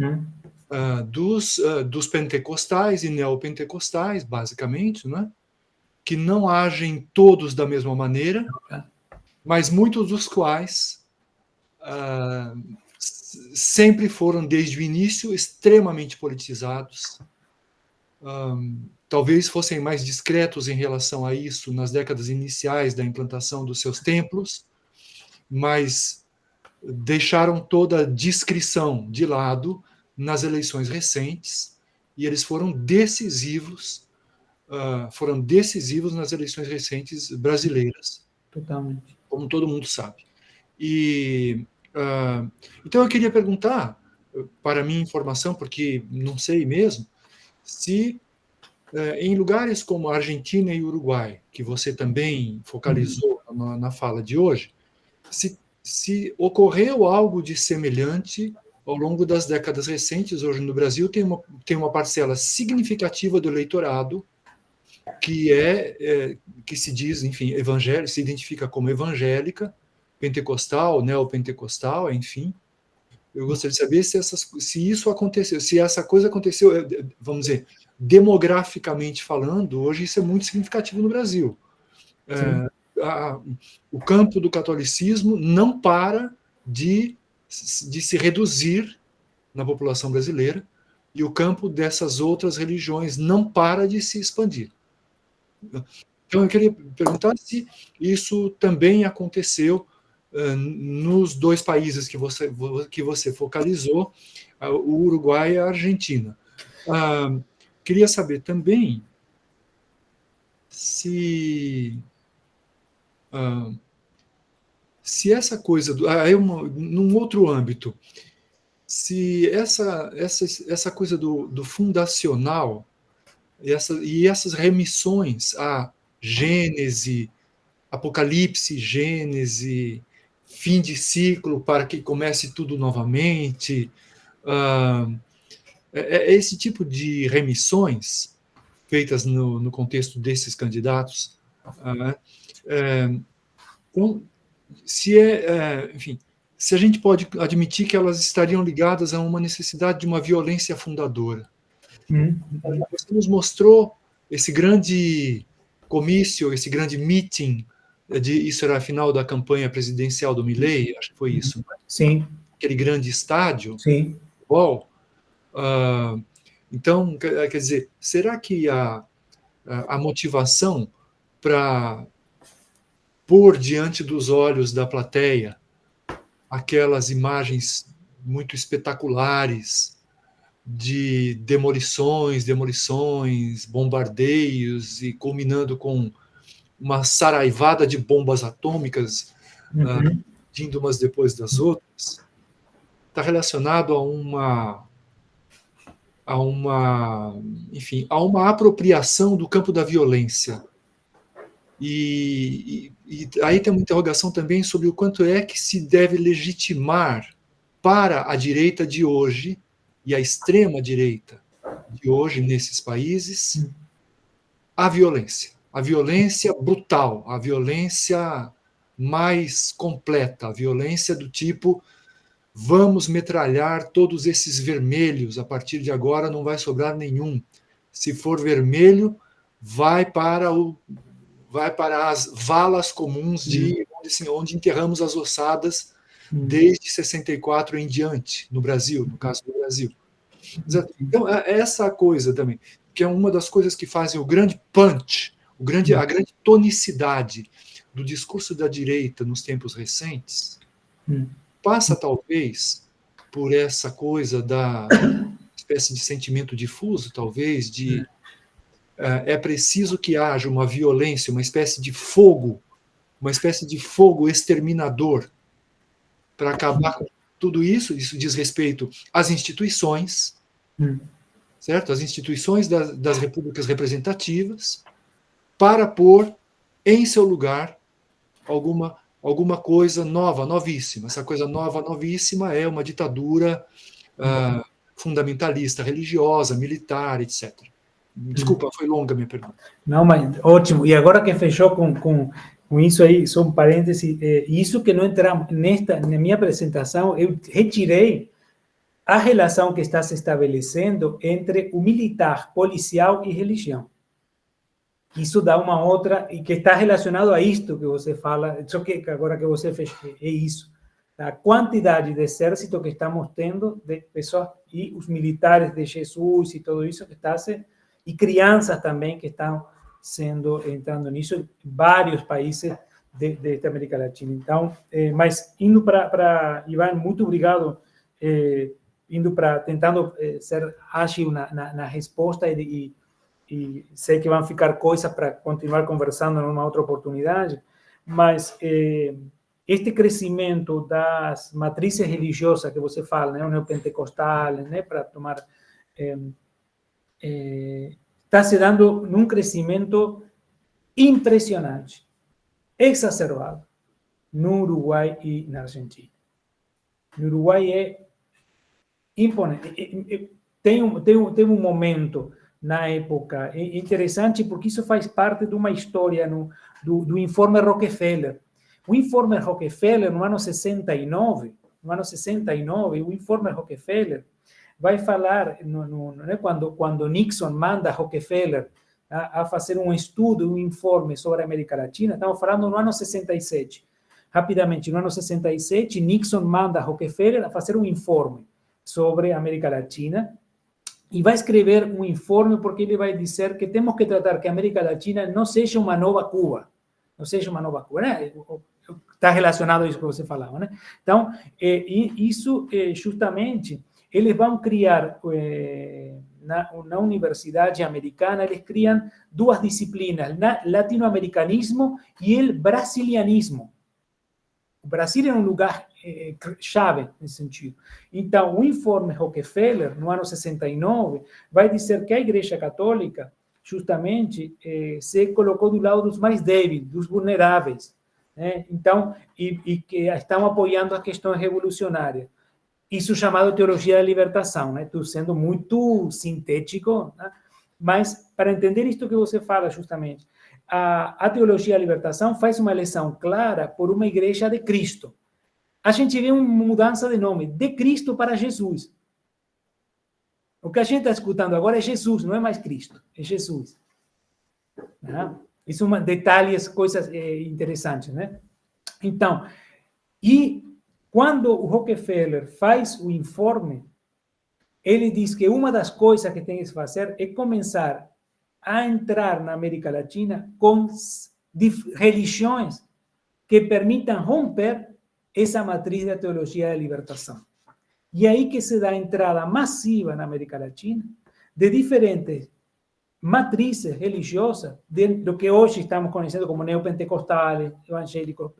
dos pentecostais e neopentecostais, basicamente, né? Que não agem todos da mesma maneira, mas muitos dos quais sempre foram, desde o início, extremamente politizados. Talvez fossem mais discretos em relação a isso nas décadas iniciais da implantação dos seus templos, mas deixaram toda a discrição de lado nas eleições recentes, e eles foram decisivos nas eleições recentes brasileiras. Totalmente. Como todo mundo sabe. Então eu queria perguntar, para minha informação, porque não sei mesmo, se em lugares como a Argentina e Uruguai, que você também focalizou na fala de hoje, se ocorreu algo de semelhante ao longo das décadas recentes. Hoje no Brasil tem uma parcela significativa do eleitorado que se diz, enfim, evangélica, se identifica como evangélica, pentecostal, neopentecostal, enfim. Eu gostaria de saber se isso aconteceu, se essa coisa aconteceu, vamos dizer, demograficamente falando, hoje isso é muito significativo no Brasil. O campo do catolicismo não para de se reduzir na população brasileira, e o campo dessas outras religiões não para de se expandir. Então, eu queria perguntar se isso também aconteceu nos dois países que você focalizou, o Uruguai e a Argentina. Queria saber também se essa coisa, num outro âmbito, se essa coisa do fundacional e essas remissões a Gênese, Apocalipse, Gênese, fim de ciclo para que comece tudo novamente, esse tipo de remissões feitas no contexto desses candidatos, então, enfim, se a gente pode admitir que elas estariam ligadas a uma necessidade de uma violência fundadora. Você nos mostrou esse grande comício, esse grande meeting, isso era a final da campanha presidencial do Milei, acho que foi isso. Sim. Aquele grande estádio. Sim. Bom, então, quer dizer, será que a motivação para pôr diante dos olhos da plateia aquelas imagens muito espetaculares de demolições, bombardeios, e culminando com uma saraivada de bombas atômicas, vindo umas depois das outras, está relacionado enfim, a uma apropriação do campo da violência. E aí tem uma interrogação também sobre o quanto é que se deve legitimar para a direita de hoje e a extrema-direita de hoje nesses países a violência brutal, a violência mais completa, a violência do tipo: vamos metralhar todos esses vermelhos, a partir de agora não vai sobrar nenhum. Se for vermelho, vai para as valas comuns onde enterramos as ossadas desde 64 em diante, no Brasil, no caso do Brasil. Então, essa coisa também, que é uma das coisas que fazem o grande punch, a grande tonicidade do discurso da direita nos tempos recentes, passa talvez por essa coisa da espécie de sentimento difuso, talvez, de é preciso que haja uma violência, uma espécie de fogo exterminador para acabar com tudo isso. Isso diz respeito às instituições, certo? As instituições das repúblicas representativas, para pôr em seu lugar alguma coisa nova, novíssima. Essa coisa nova, novíssima é uma ditadura fundamentalista, religiosa, militar, etc. Desculpa, foi longa a minha pergunta. Não, mas ótimo. E agora que fechou com isso aí, só um parêntese, isso que não entramos na minha apresentação, eu retirei a relação que está se estabelecendo entre o militar, policial e religião. Isso dá uma outra, e que está relacionado a isto que você fala, só que agora que você fez, é isso. A quantidade de exército que estamos tendo, de pessoas, e os militares de Jesus e tudo isso que está se... E crianças também que estão entrando nisso, vários países da América Latina. Então, mas indo para Ivan, muito obrigado, tentando ser ágil na resposta e sei que vão ficar coisas para continuar conversando numa outra oportunidade, mas este crescimento das matrizes religiosas que você fala, né, o neopentecostal, né, para tomar... está se dando num crescimento impressionante, exacerbado, no Uruguai e na Argentina. No Uruguai é imponente. Tem um momento na época interessante, porque isso faz parte de uma história do informe Rockefeller. O informe Rockefeller, no ano 69, o informe Rockefeller vai falar, quando Nixon manda Rockefeller a fazer um estudo, um informe sobre a América Latina, estamos falando no ano 67. Rapidamente, no ano 67, Nixon manda Rockefeller a fazer um informe sobre a América Latina, e vai escrever um informe porque ele vai dizer que temos que tratar que a América Latina não seja uma nova Cuba. Não seja uma nova Cuba, né? Está relacionado a isso que você falava, né? Então, isso justamente... Eles vão criar, na universidade americana, eles criam duas disciplinas, latino-americanismo e o brasilianismo. O Brasil é um lugar chave nesse sentido. Então, o informe Rockefeller, no ano 69, vai dizer que a Igreja Católica, justamente, se colocou do lado dos mais débeis, dos vulneráveis, né? Então, e que estão apoiando as questões revolucionárias. Isso chamado teologia da libertação, né? Estou sendo muito sintético, né? Mas para entender isto que você fala justamente, a teologia da libertação faz uma eleição clara por uma igreja de Cristo. A gente vê uma mudança de nome, de Cristo para Jesus. O que a gente está escutando agora é Jesus, não é mais Cristo, é Jesus. Né? Isso são detalhes, coisas interessantes, né? Então, quando o Rockefeller faz o informe, ele diz que uma das coisas que tem que fazer é começar a entrar na América Latina com religiões que permitam romper essa matriz da teologia da libertação. E aí que se dá a entrada massiva na América Latina de diferentes matrizes religiosas, do que hoje estamos conhecendo como neopentecostais, evangélicos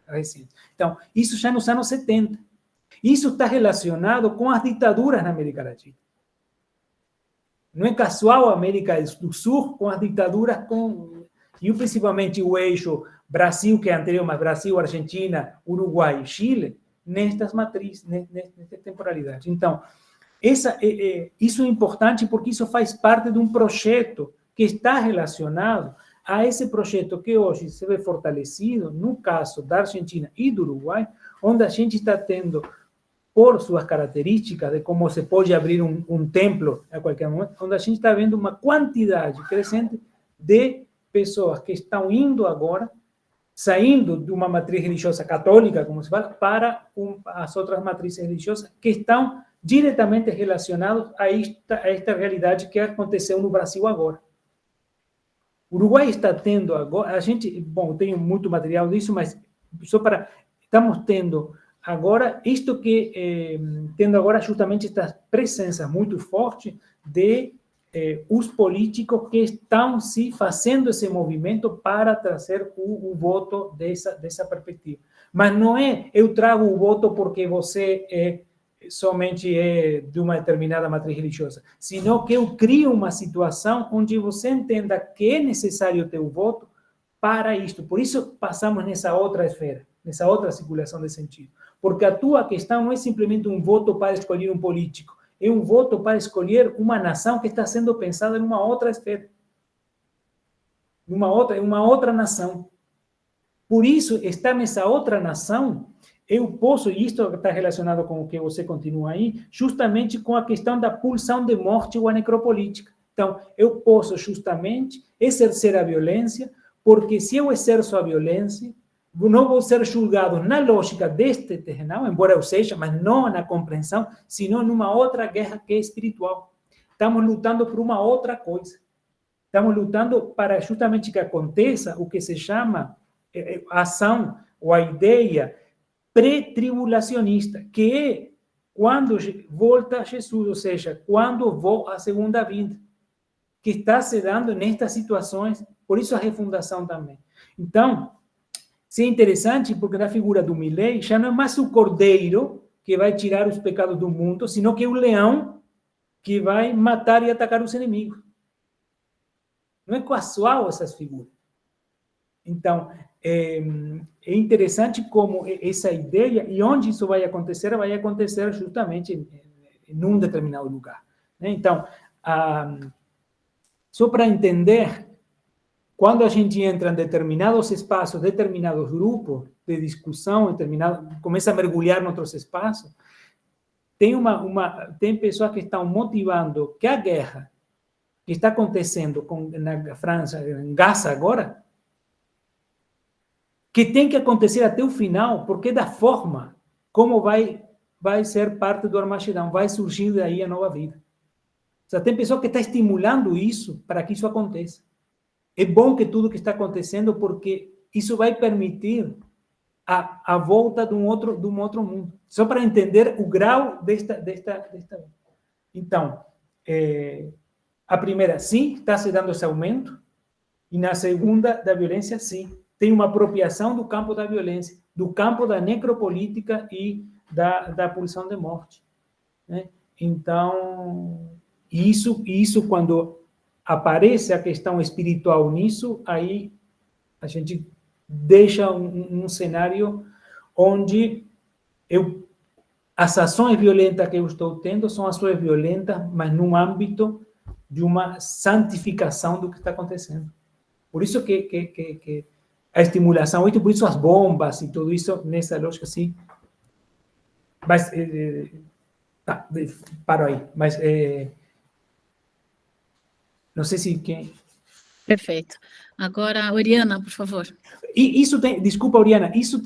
recentes. Então, isso já nos anos 70. Isso está relacionado com as ditaduras na América Latina. Não é casual a América do Sul com as ditaduras, e principalmente o eixo Brasil, que é anterior, mas Brasil, Argentina, Uruguai e Chile, nestas matrizes, nestas temporalidades. Então, isso é importante porque isso faz parte de um projeto que está relacionado a esse projeto que hoje se vê fortalecido, no caso da Argentina e do Uruguai, onde a gente está tendo, por suas características de como se pode abrir um templo a qualquer momento, onde a gente está vendo uma quantidade crescente de pessoas que estão indo agora, saindo de uma matriz religiosa católica, como se fala, para as outras matrizes religiosas que estão diretamente relacionadas a esta realidade que aconteceu no Brasil agora. O Uruguai está tendo agora, a gente, bom, eu tenho muito material disso, mas estamos tendo agora, isto que, tendo agora justamente esta presença muito forte de os políticos que estão se fazendo esse movimento para trazer o voto dessa perspectiva. Mas não é eu trago o voto porque você somente é de uma determinada matriz religiosa, sino que eu crio uma situação onde você entenda que é necessário ter o voto para isto. Por isso passamos nessa outra esfera, nessa outra circulação de sentido. Porque a tua questão não é simplesmente um voto para escolher um político, é um voto para escolher uma nação que está sendo pensada em uma outra esfera, uma outra nação. Por isso, estar nessa outra nação, eu posso, e isto está relacionado com o que você continua aí, justamente com a questão da pulsão de morte ou a necropolítica. Então, eu posso justamente exercer a violência, porque se eu exerço a violência, não vou ser julgado na lógica deste terrenal, embora eu seja, mas não na compreensão, senão numa outra guerra que é espiritual. Estamos lutando por uma outra coisa. Estamos lutando para justamente que aconteça o que se chama a ação ou a ideia pré-tribulacionista, que é quando volta Jesus, ou seja, quando vou à segunda vinda, que está se dando nestas situações, por isso a refundação também. Então, isso é interessante porque na figura do Milei já não é mais o cordeiro que vai tirar os pecados do mundo, sino que é o leão que vai matar e atacar os inimigos. Não é casual essas figuras. Então, é interessante como essa ideia, e onde isso vai acontecer justamente em um determinado lugar. Então, só para entender, quando a gente entra em determinados espaços, determinados grupos de discussão, começa a mergulhar em outros espaços, tem pessoas que estão motivando que a guerra que está acontecendo na França, em Gaza agora, que tem que acontecer até o final, porque da forma como vai ser parte do Armagedão, vai surgir daí a nova vida. Ou seja, tem pessoas que estão estimulando isso para que isso aconteça. É bom que tudo que está acontecendo, porque isso vai permitir a volta de um outro mundo. Só para entender o grau desta. Então, a primeira, sim, está se dando esse aumento, e na segunda, da violência, sim. Tem uma apropriação do campo da violência, do campo da necropolítica e da pulsão de morte. Né? Então, isso quando aparece a questão espiritual nisso, aí a gente deixa um cenário onde as ações violentas que eu estou tendo são ações violentas, mas num âmbito de uma santificação do que está acontecendo. Por isso que a estimulação, por isso as bombas e tudo isso, nessa lógica, assim. Mas, paro aí, mas não sei se quem... Perfeito. Agora, Oriana, por favor. E isso tem, desculpa, Oriana, isso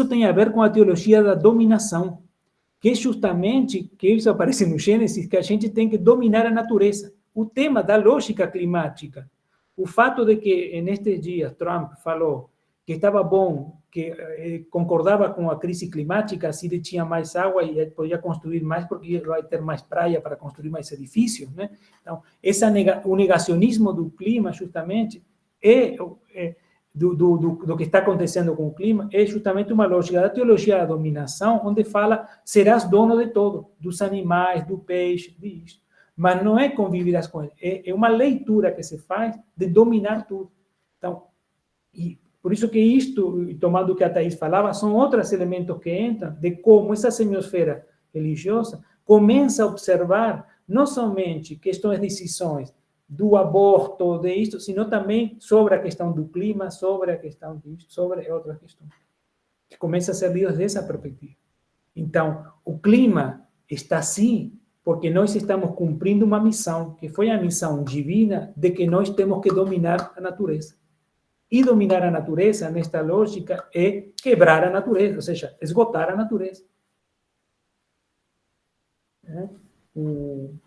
tem a ver com a teologia da dominação, que é justamente, que isso aparece no Gênesis, que a gente tem que dominar a natureza. O tema da lógica climática o fato de que nestes dias Trump falou que estava bom, que concordava com a crise climática, assim ele tinha mais água e podia construir mais, porque vai ter mais praia para construir mais edifícios, né? Então, o negacionismo do clima, justamente, do que está acontecendo com o clima, é justamente uma lógica da teologia da dominação, onde fala, serás dono de todo, dos animais, do peixe, disso. Mas não é conviverás com ele, é uma leitura que se faz de dominar tudo. Então, e por isso que isto, tomando o que a Thais falava, são outros elementos que entram de como essa semiosfera religiosa começa a observar não somente questões de decisões do aborto, de isto, sino também sobre a questão do clima, sobre a questão disto, sobre outras questões. Que começa a ser lido dessa perspectiva. Então, o clima está assim porque nós estamos cumprindo uma missão, que foi a missão divina de que nós temos que dominar a natureza. E dominar a natureza, nesta lógica, é quebrar a natureza, ou seja, esgotar a natureza.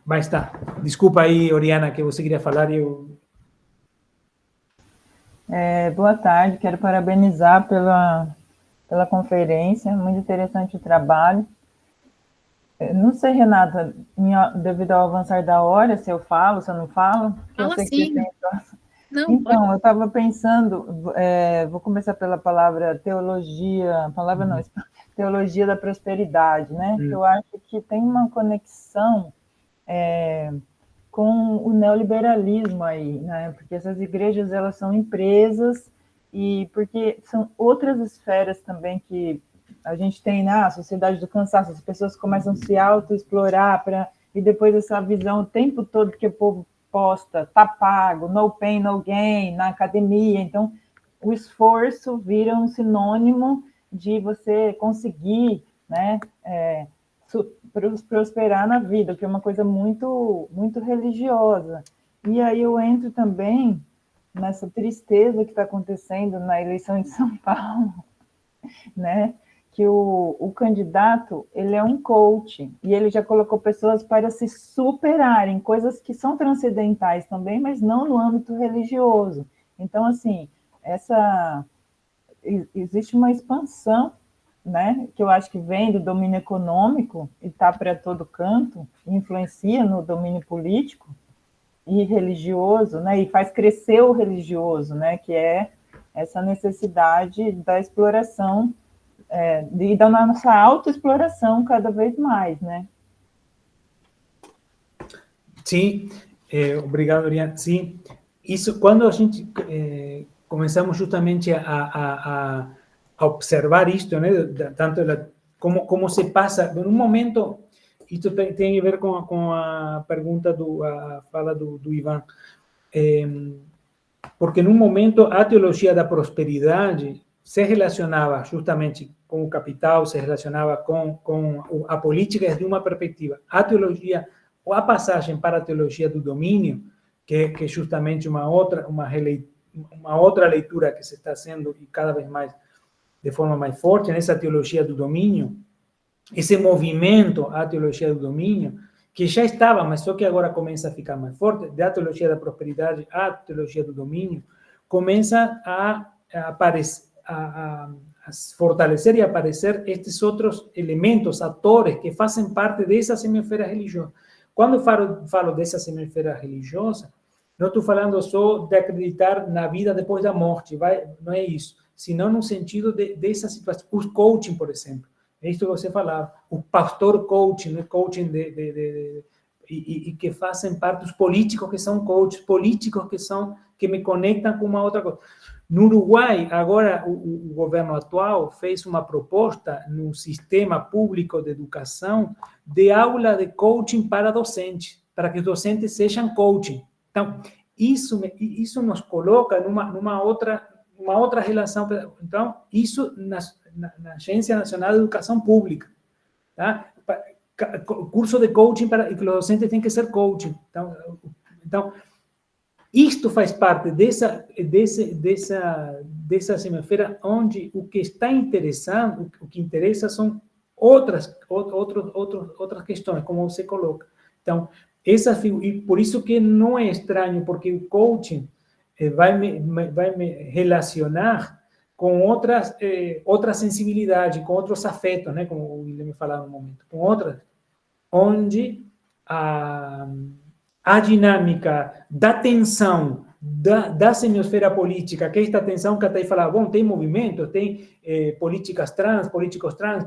Mas tá. Desculpa aí, Oriana, que você queria falar. Boa tarde, quero parabenizar pela conferência, muito interessante o trabalho. Não sei, Renata, devido ao avançar da hora, se eu falo, se eu não falo. Fala sim. Não, então, eu estava pensando, vou começar pela palavra teologia, teologia da prosperidade, né? Eu acho que tem uma conexão com o neoliberalismo aí, né? Porque essas igrejas, elas são empresas e porque são outras esferas também que a gente tem na sociedade do cansaço, as pessoas começam a se autoexplorar e depois essa visão o tempo todo que o povo posta, tá pago, no pain, no gain, na academia. Então, o esforço vira um sinônimo de você conseguir, né, prosperar na vida, que é uma coisa muito, muito religiosa. E aí eu entro também nessa tristeza que está acontecendo na eleição de São Paulo, né, que o candidato, ele é um coach, e ele já colocou pessoas para se superarem, coisas que são transcendentais também, mas não no âmbito religioso. Então, assim, existe uma expansão, né, que eu acho que vem do domínio econômico, e está para todo canto, influencia no domínio político e religioso, né, e faz crescer o religioso, né, que é essa necessidade da exploração, e da nossa autoexploração cada vez mais, né? Sim, obrigado, Oriana. Sim, isso, quando a gente começamos justamente a observar isto, né, tanto como se passa, num momento, isto tem a ver com a pergunta, a fala do Ivan, porque num momento a teologia da prosperidade se relacionava justamente com o capital, se relacionava com a política desde uma perspectiva. A teologia, ou a passagem para a teologia do domínio, que é justamente uma outra leitura que se está sendo e cada vez mais de forma mais forte nessa teologia do domínio, esse movimento à teologia do domínio, que já estava, mas só que agora começa a ficar mais forte, da teologia da prosperidade à teologia do domínio, começa a aparecer, a fortalecer e aparecer estes outros elementos, atores que fazem parte dessa semiosfera religiosa. Quando falo dessa semiosfera religiosa, não estou falando só de acreditar na vida depois da morte, não é isso, senão no sentido dessa situação. O coaching, por exemplo, é isso que você falava, o pastor coaching, né? Coaching e que fazem parte dos políticos que são coaches, políticos que me conectam com uma outra coisa. No Uruguai, agora, o governo atual fez uma proposta no sistema público de educação de aula de coaching para docentes, para que os docentes sejam coaching. Então, isso nos coloca numa outra relação. Então, isso na Agência Nacional de Educação Pública. Tá? Curso de coaching para que os docentes têm que ser coaching. Então isto faz parte dessa semiosfera onde o que está interessando, o que interessa são outras questões, como você coloca. Então, e por isso que não é estranho, porque o coaching vai me relacionar com outras sensibilidades, com outros afetos, né? Como o Guilherme falava no momento, com outras, onde a dinâmica da tensão da semiosfera política, que é esta tensão que até falava, bom, tem movimentos, tem políticos trans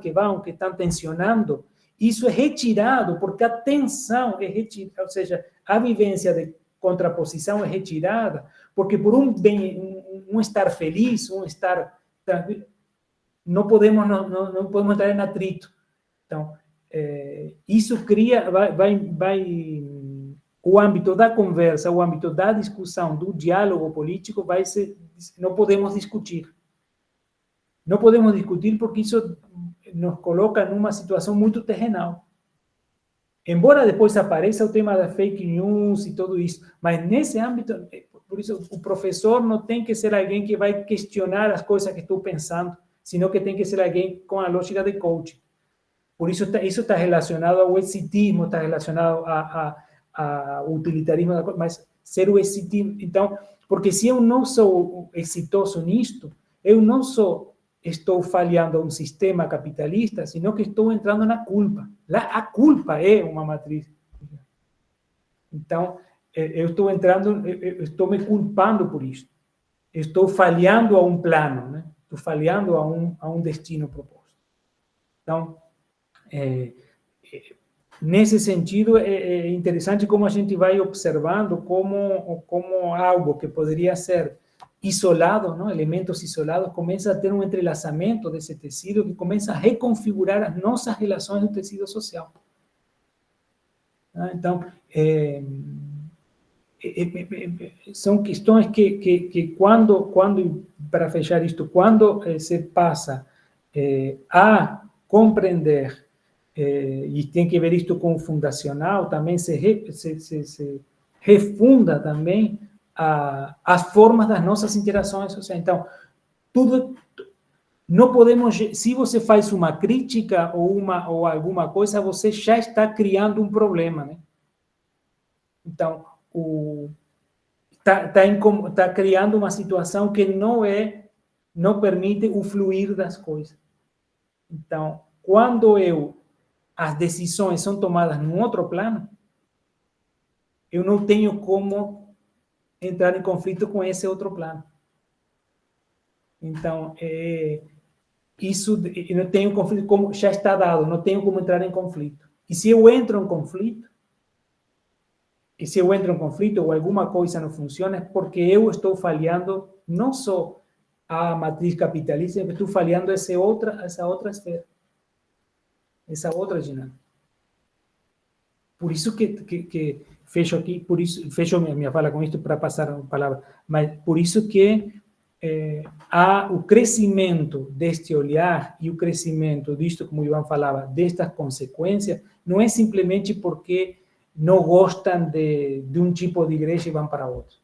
que estão tensionando, isso é retirado, porque a tensão é retirada, ou seja, a vivência de contraposição é retirada, porque por um estar feliz, um estar tranquilo, não podemos entrar em atrito. Então, isso cria, o âmbito da conversa, o âmbito da discussão, do diálogo político, não podemos discutir. Não podemos discutir porque isso nos coloca numa situação muito terrenal. Embora depois apareça o tema da fake news e tudo isso, mas nesse âmbito, por isso, o professor não tem que ser alguém que vai questionar as coisas que estou pensando, senão que tem que ser alguém com a lógica de coaching. Por isso está relacionado ao exitismo, está relacionado ao utilitarismo, mas ser o exitismo. Então, porque se eu não sou exitoso nisto, eu não só estou falhando a um sistema capitalista, senão que estou entrando na culpa. A culpa é uma matriz. Então, eu estou me culpando por isso. Estou falhando a um plano, né? Estou falhando a um destino proposto. Então, nesse sentido, é interessante como a gente vai observando como algo que poderia ser isolado, não? Elementos isolados, começa a ter um entrelaçamento desse tecido que começa a reconfigurar as nossas relações no tecido social. Então, são questões que quando, para fechar isto, quando se passa a compreender, e tem que ver isto com o fundacional, também se refunda também as formas das nossas interações sociais. Então, não podemos, se você faz uma crítica ou alguma coisa, você já está criando um problema, né? Então, está criando uma situação que não permite o fluir das coisas. Então, quando as decisões são tomadas num outro plano, eu não tenho como entrar em conflito com esse outro plano. Então, isso, eu não tenho conflito, como já está dado, não tenho como entrar em conflito. E se eu entro em conflito, ou alguma coisa não funciona, é porque eu estou falhando não só a matriz capitalista, eu estou falhando essa outra esfera, essa outra dinâmica. Por isso que fecho aqui, por isso fecho minha fala com isto para passar a palavra, mas por isso que há o crescimento deste olhar e o crescimento disto, como o Ivan falava, destas consequências, não é simplesmente porque não gostam de um tipo de igreja e vão para outro.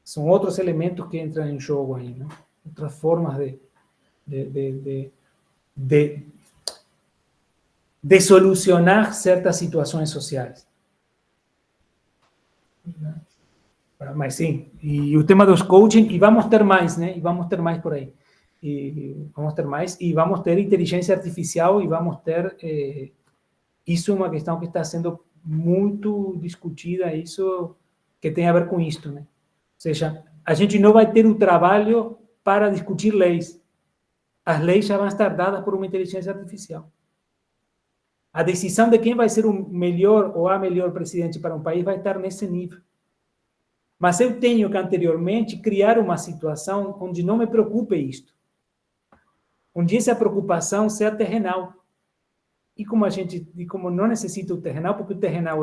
São outros elementos que entram em jogo aí, né? Outras formas de solucionar certas situações sociais. Mas sim, e o tema dos coaching, e vamos ter mais, né? E vamos ter mais por aí. E vamos ter inteligência artificial, e vamos ter... isso é uma questão que está sendo muito discutida, isso que tem a ver com isto, né? Ou seja, a gente não vai ter o trabalho para discutir leis. As leis já vão estar dadas por uma inteligência artificial. A decisão de quem vai ser o melhor ou a melhor presidente para um país vai estar nesse nível. Mas eu tenho que, anteriormente, criar uma situação onde não me preocupe isto. Onde essa preocupação seja terrenal. E como não necessito o terrenal, porque o terrenal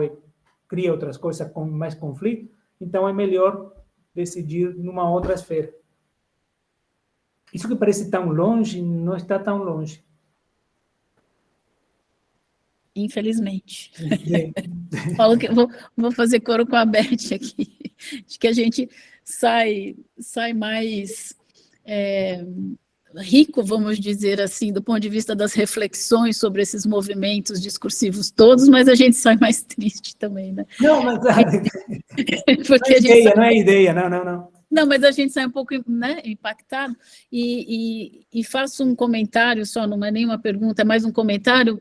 cria outras coisas com mais conflito, então é melhor decidir numa outra esfera. Isso que parece tão longe, não está tão longe. Infelizmente. Falo que vou fazer coro com a Beth aqui, de que a gente sai mais rico, vamos dizer assim, do ponto de vista das reflexões sobre esses movimentos discursivos todos, mas a gente sai mais triste também, né? Não, mas Porque a gente sai... não é ideia, não. Não, mas a gente sai um pouco, né, impactado, e faço um comentário só, não é nenhuma pergunta, é mais um comentário,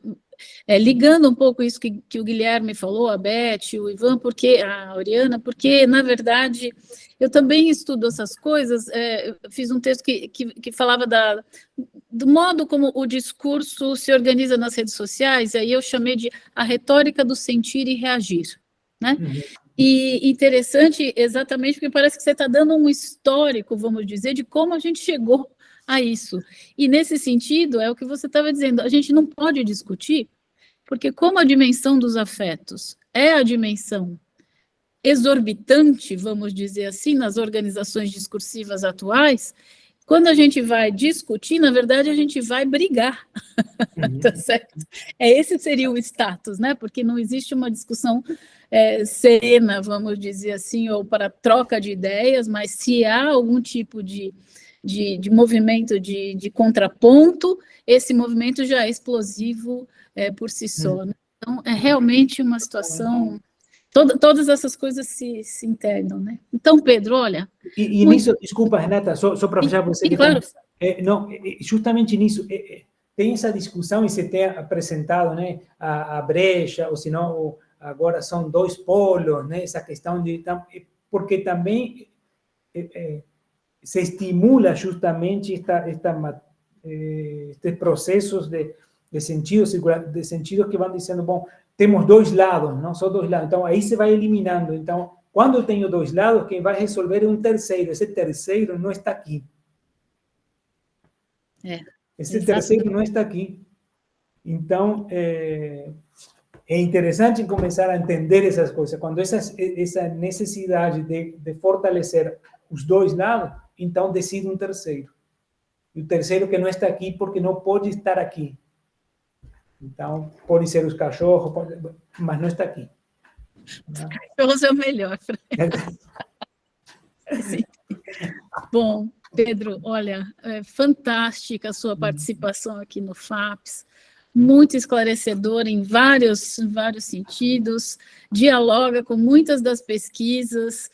ligando um pouco isso que o Guilherme falou, a Beth, o Ivan, a Oriana, porque, na verdade, eu também estudo essas coisas, eu fiz um texto que falava do modo como o discurso se organiza nas redes sociais, e aí eu chamei de a retórica do sentir e reagir, né? Uhum. E interessante exatamente porque parece que você está dando um histórico, vamos dizer, de como a gente chegou a isso. E nesse sentido, é o que você estava dizendo, a gente não pode discutir, porque como a dimensão dos afetos é a dimensão exorbitante, vamos dizer assim, nas organizações discursivas atuais, quando a gente vai discutir, na verdade, a gente vai brigar, tá certo? Esse seria o status, né? Porque não existe uma discussão serena, vamos dizer assim, ou para troca de ideias, mas se há algum tipo de movimento de contraponto, esse movimento já é explosivo por si só. Né? Então, é realmente uma situação... Todas essas coisas se integram, né? Então, Pedro, olha... E nisso, desculpa, Renata, só para fechar você... Claro. Não, justamente nisso, tem essa discussão e você tem apresentado, né, a brecha, ou senão, agora são dois polos, né, essa questão de... Porque também se estimula justamente estes processos de sentidos que vão dizendo, bom, temos dois lados, não só dois lados. Então, aí se vai eliminando. Então, quando eu tenho dois lados, quem vai resolver é um terceiro. Esse terceiro não está aqui. Esse terceiro não está aqui. Então, é interessante começar a entender essas coisas. Quando essa necessidade de fortalecer os dois lados, então decide um terceiro. E o terceiro que não está aqui porque não pode estar aqui. Então, podem ser os cachorros, mas não está aqui. Os cachorros é o melhor. Sim. Bom, Pedro, olha, é fantástica a sua participação aqui no FAPES, muito esclarecedora em vários sentidos, dialoga com muitas das pesquisas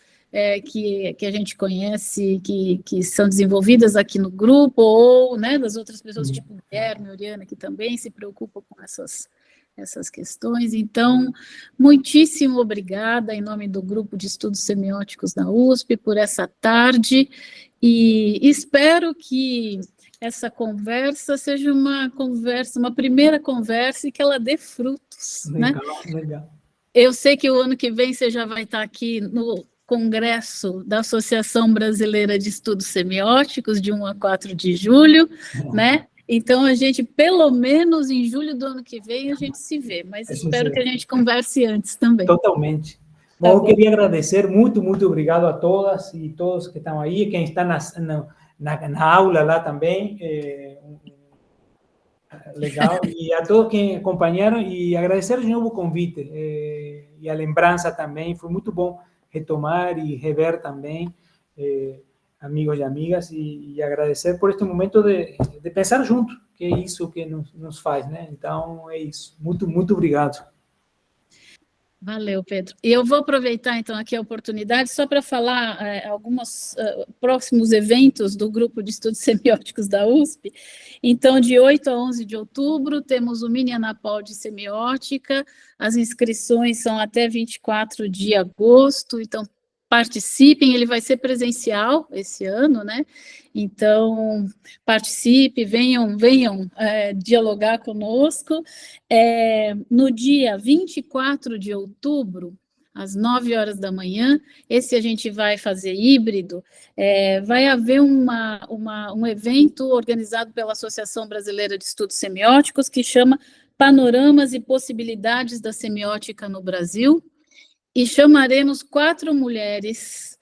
que a gente conhece, que são desenvolvidas aqui no grupo, ou, né, das outras pessoas, tipo Guilherme, Oriana, que também se preocupam com essas questões. Então, muitíssimo obrigada, em nome do Grupo de Estudos Semióticos da USP, por essa tarde, e espero que essa conversa seja uma primeira conversa, e que ela dê frutos, legal, né? Legal. Eu sei que o ano que vem você já vai estar aqui no Congresso da Associação Brasileira de Estudos Semióticos, de 1 a 4 de julho, né? Então, a gente, pelo menos em julho do ano que vem, a gente se vê, mas espero que a gente converse antes também. Totalmente. Bom, eu queria agradecer, muito obrigado a todas e todos que estão aí, quem está na aula lá também, legal, e a todos que acompanharam, e agradecer de novo o convite, e a lembrança também, foi muito bom retomar e rever também, amigos e amigas, e agradecer por este momento de pensar junto, que é isso que nos faz, né? Então, é isso. Muito obrigado. Valeu, Pedro. E eu vou aproveitar, então, aqui a oportunidade só para falar alguns próximos eventos do Grupo de Estudos Semióticos da USP. Então, de 8 a 11 de outubro, temos o Mini Anapau de Semiótica, as inscrições são até 24 de agosto, então, participem, ele vai ser presencial esse ano, né? Então, participe, venham dialogar conosco. No dia 24 de outubro, às 9 horas da manhã, esse a gente vai fazer híbrido, vai haver um evento organizado pela Associação Brasileira de Estudos Semióticos, que chama Panoramas e Possibilidades da Semiótica no Brasil, e chamaremos 4 mulheres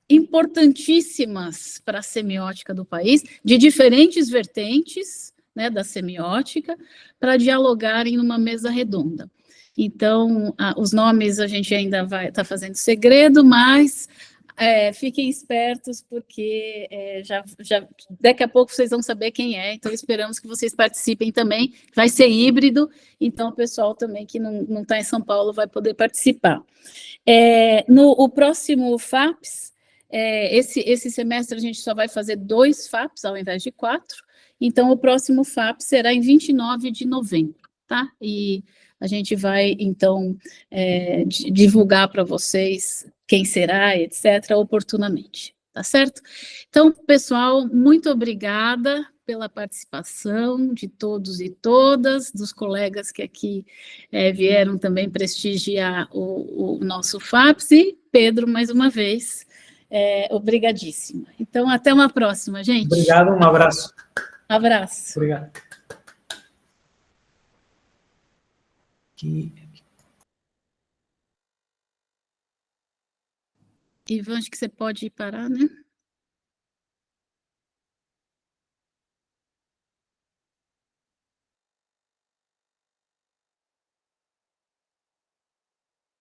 importantíssimas para a semiótica do país, de diferentes vertentes, né, da semiótica, para dialogarem numa mesa redonda. Então, os nomes a gente ainda vai estar fazendo segredo, mas fiquem espertos, porque daqui a pouco vocês vão saber quem é, então esperamos que vocês participem também. Vai ser híbrido, então o pessoal também que não está em São Paulo vai poder participar. O próximo FAPS, esse semestre a gente só vai fazer 2 FAPs ao invés de 4, então o próximo FAP será em 29 de novembro, tá? E a gente vai, então, divulgar para vocês quem será, etc., oportunamente, tá certo? Então, pessoal, muito obrigada pela participação de todos e todas, dos colegas que aqui vieram também prestigiar o nosso FAPS, e Pedro, mais uma vez, obrigadíssima. Então, até uma próxima, gente. Obrigado, um abraço. Abraço. Obrigado. Ivan, acho que você pode parar, né?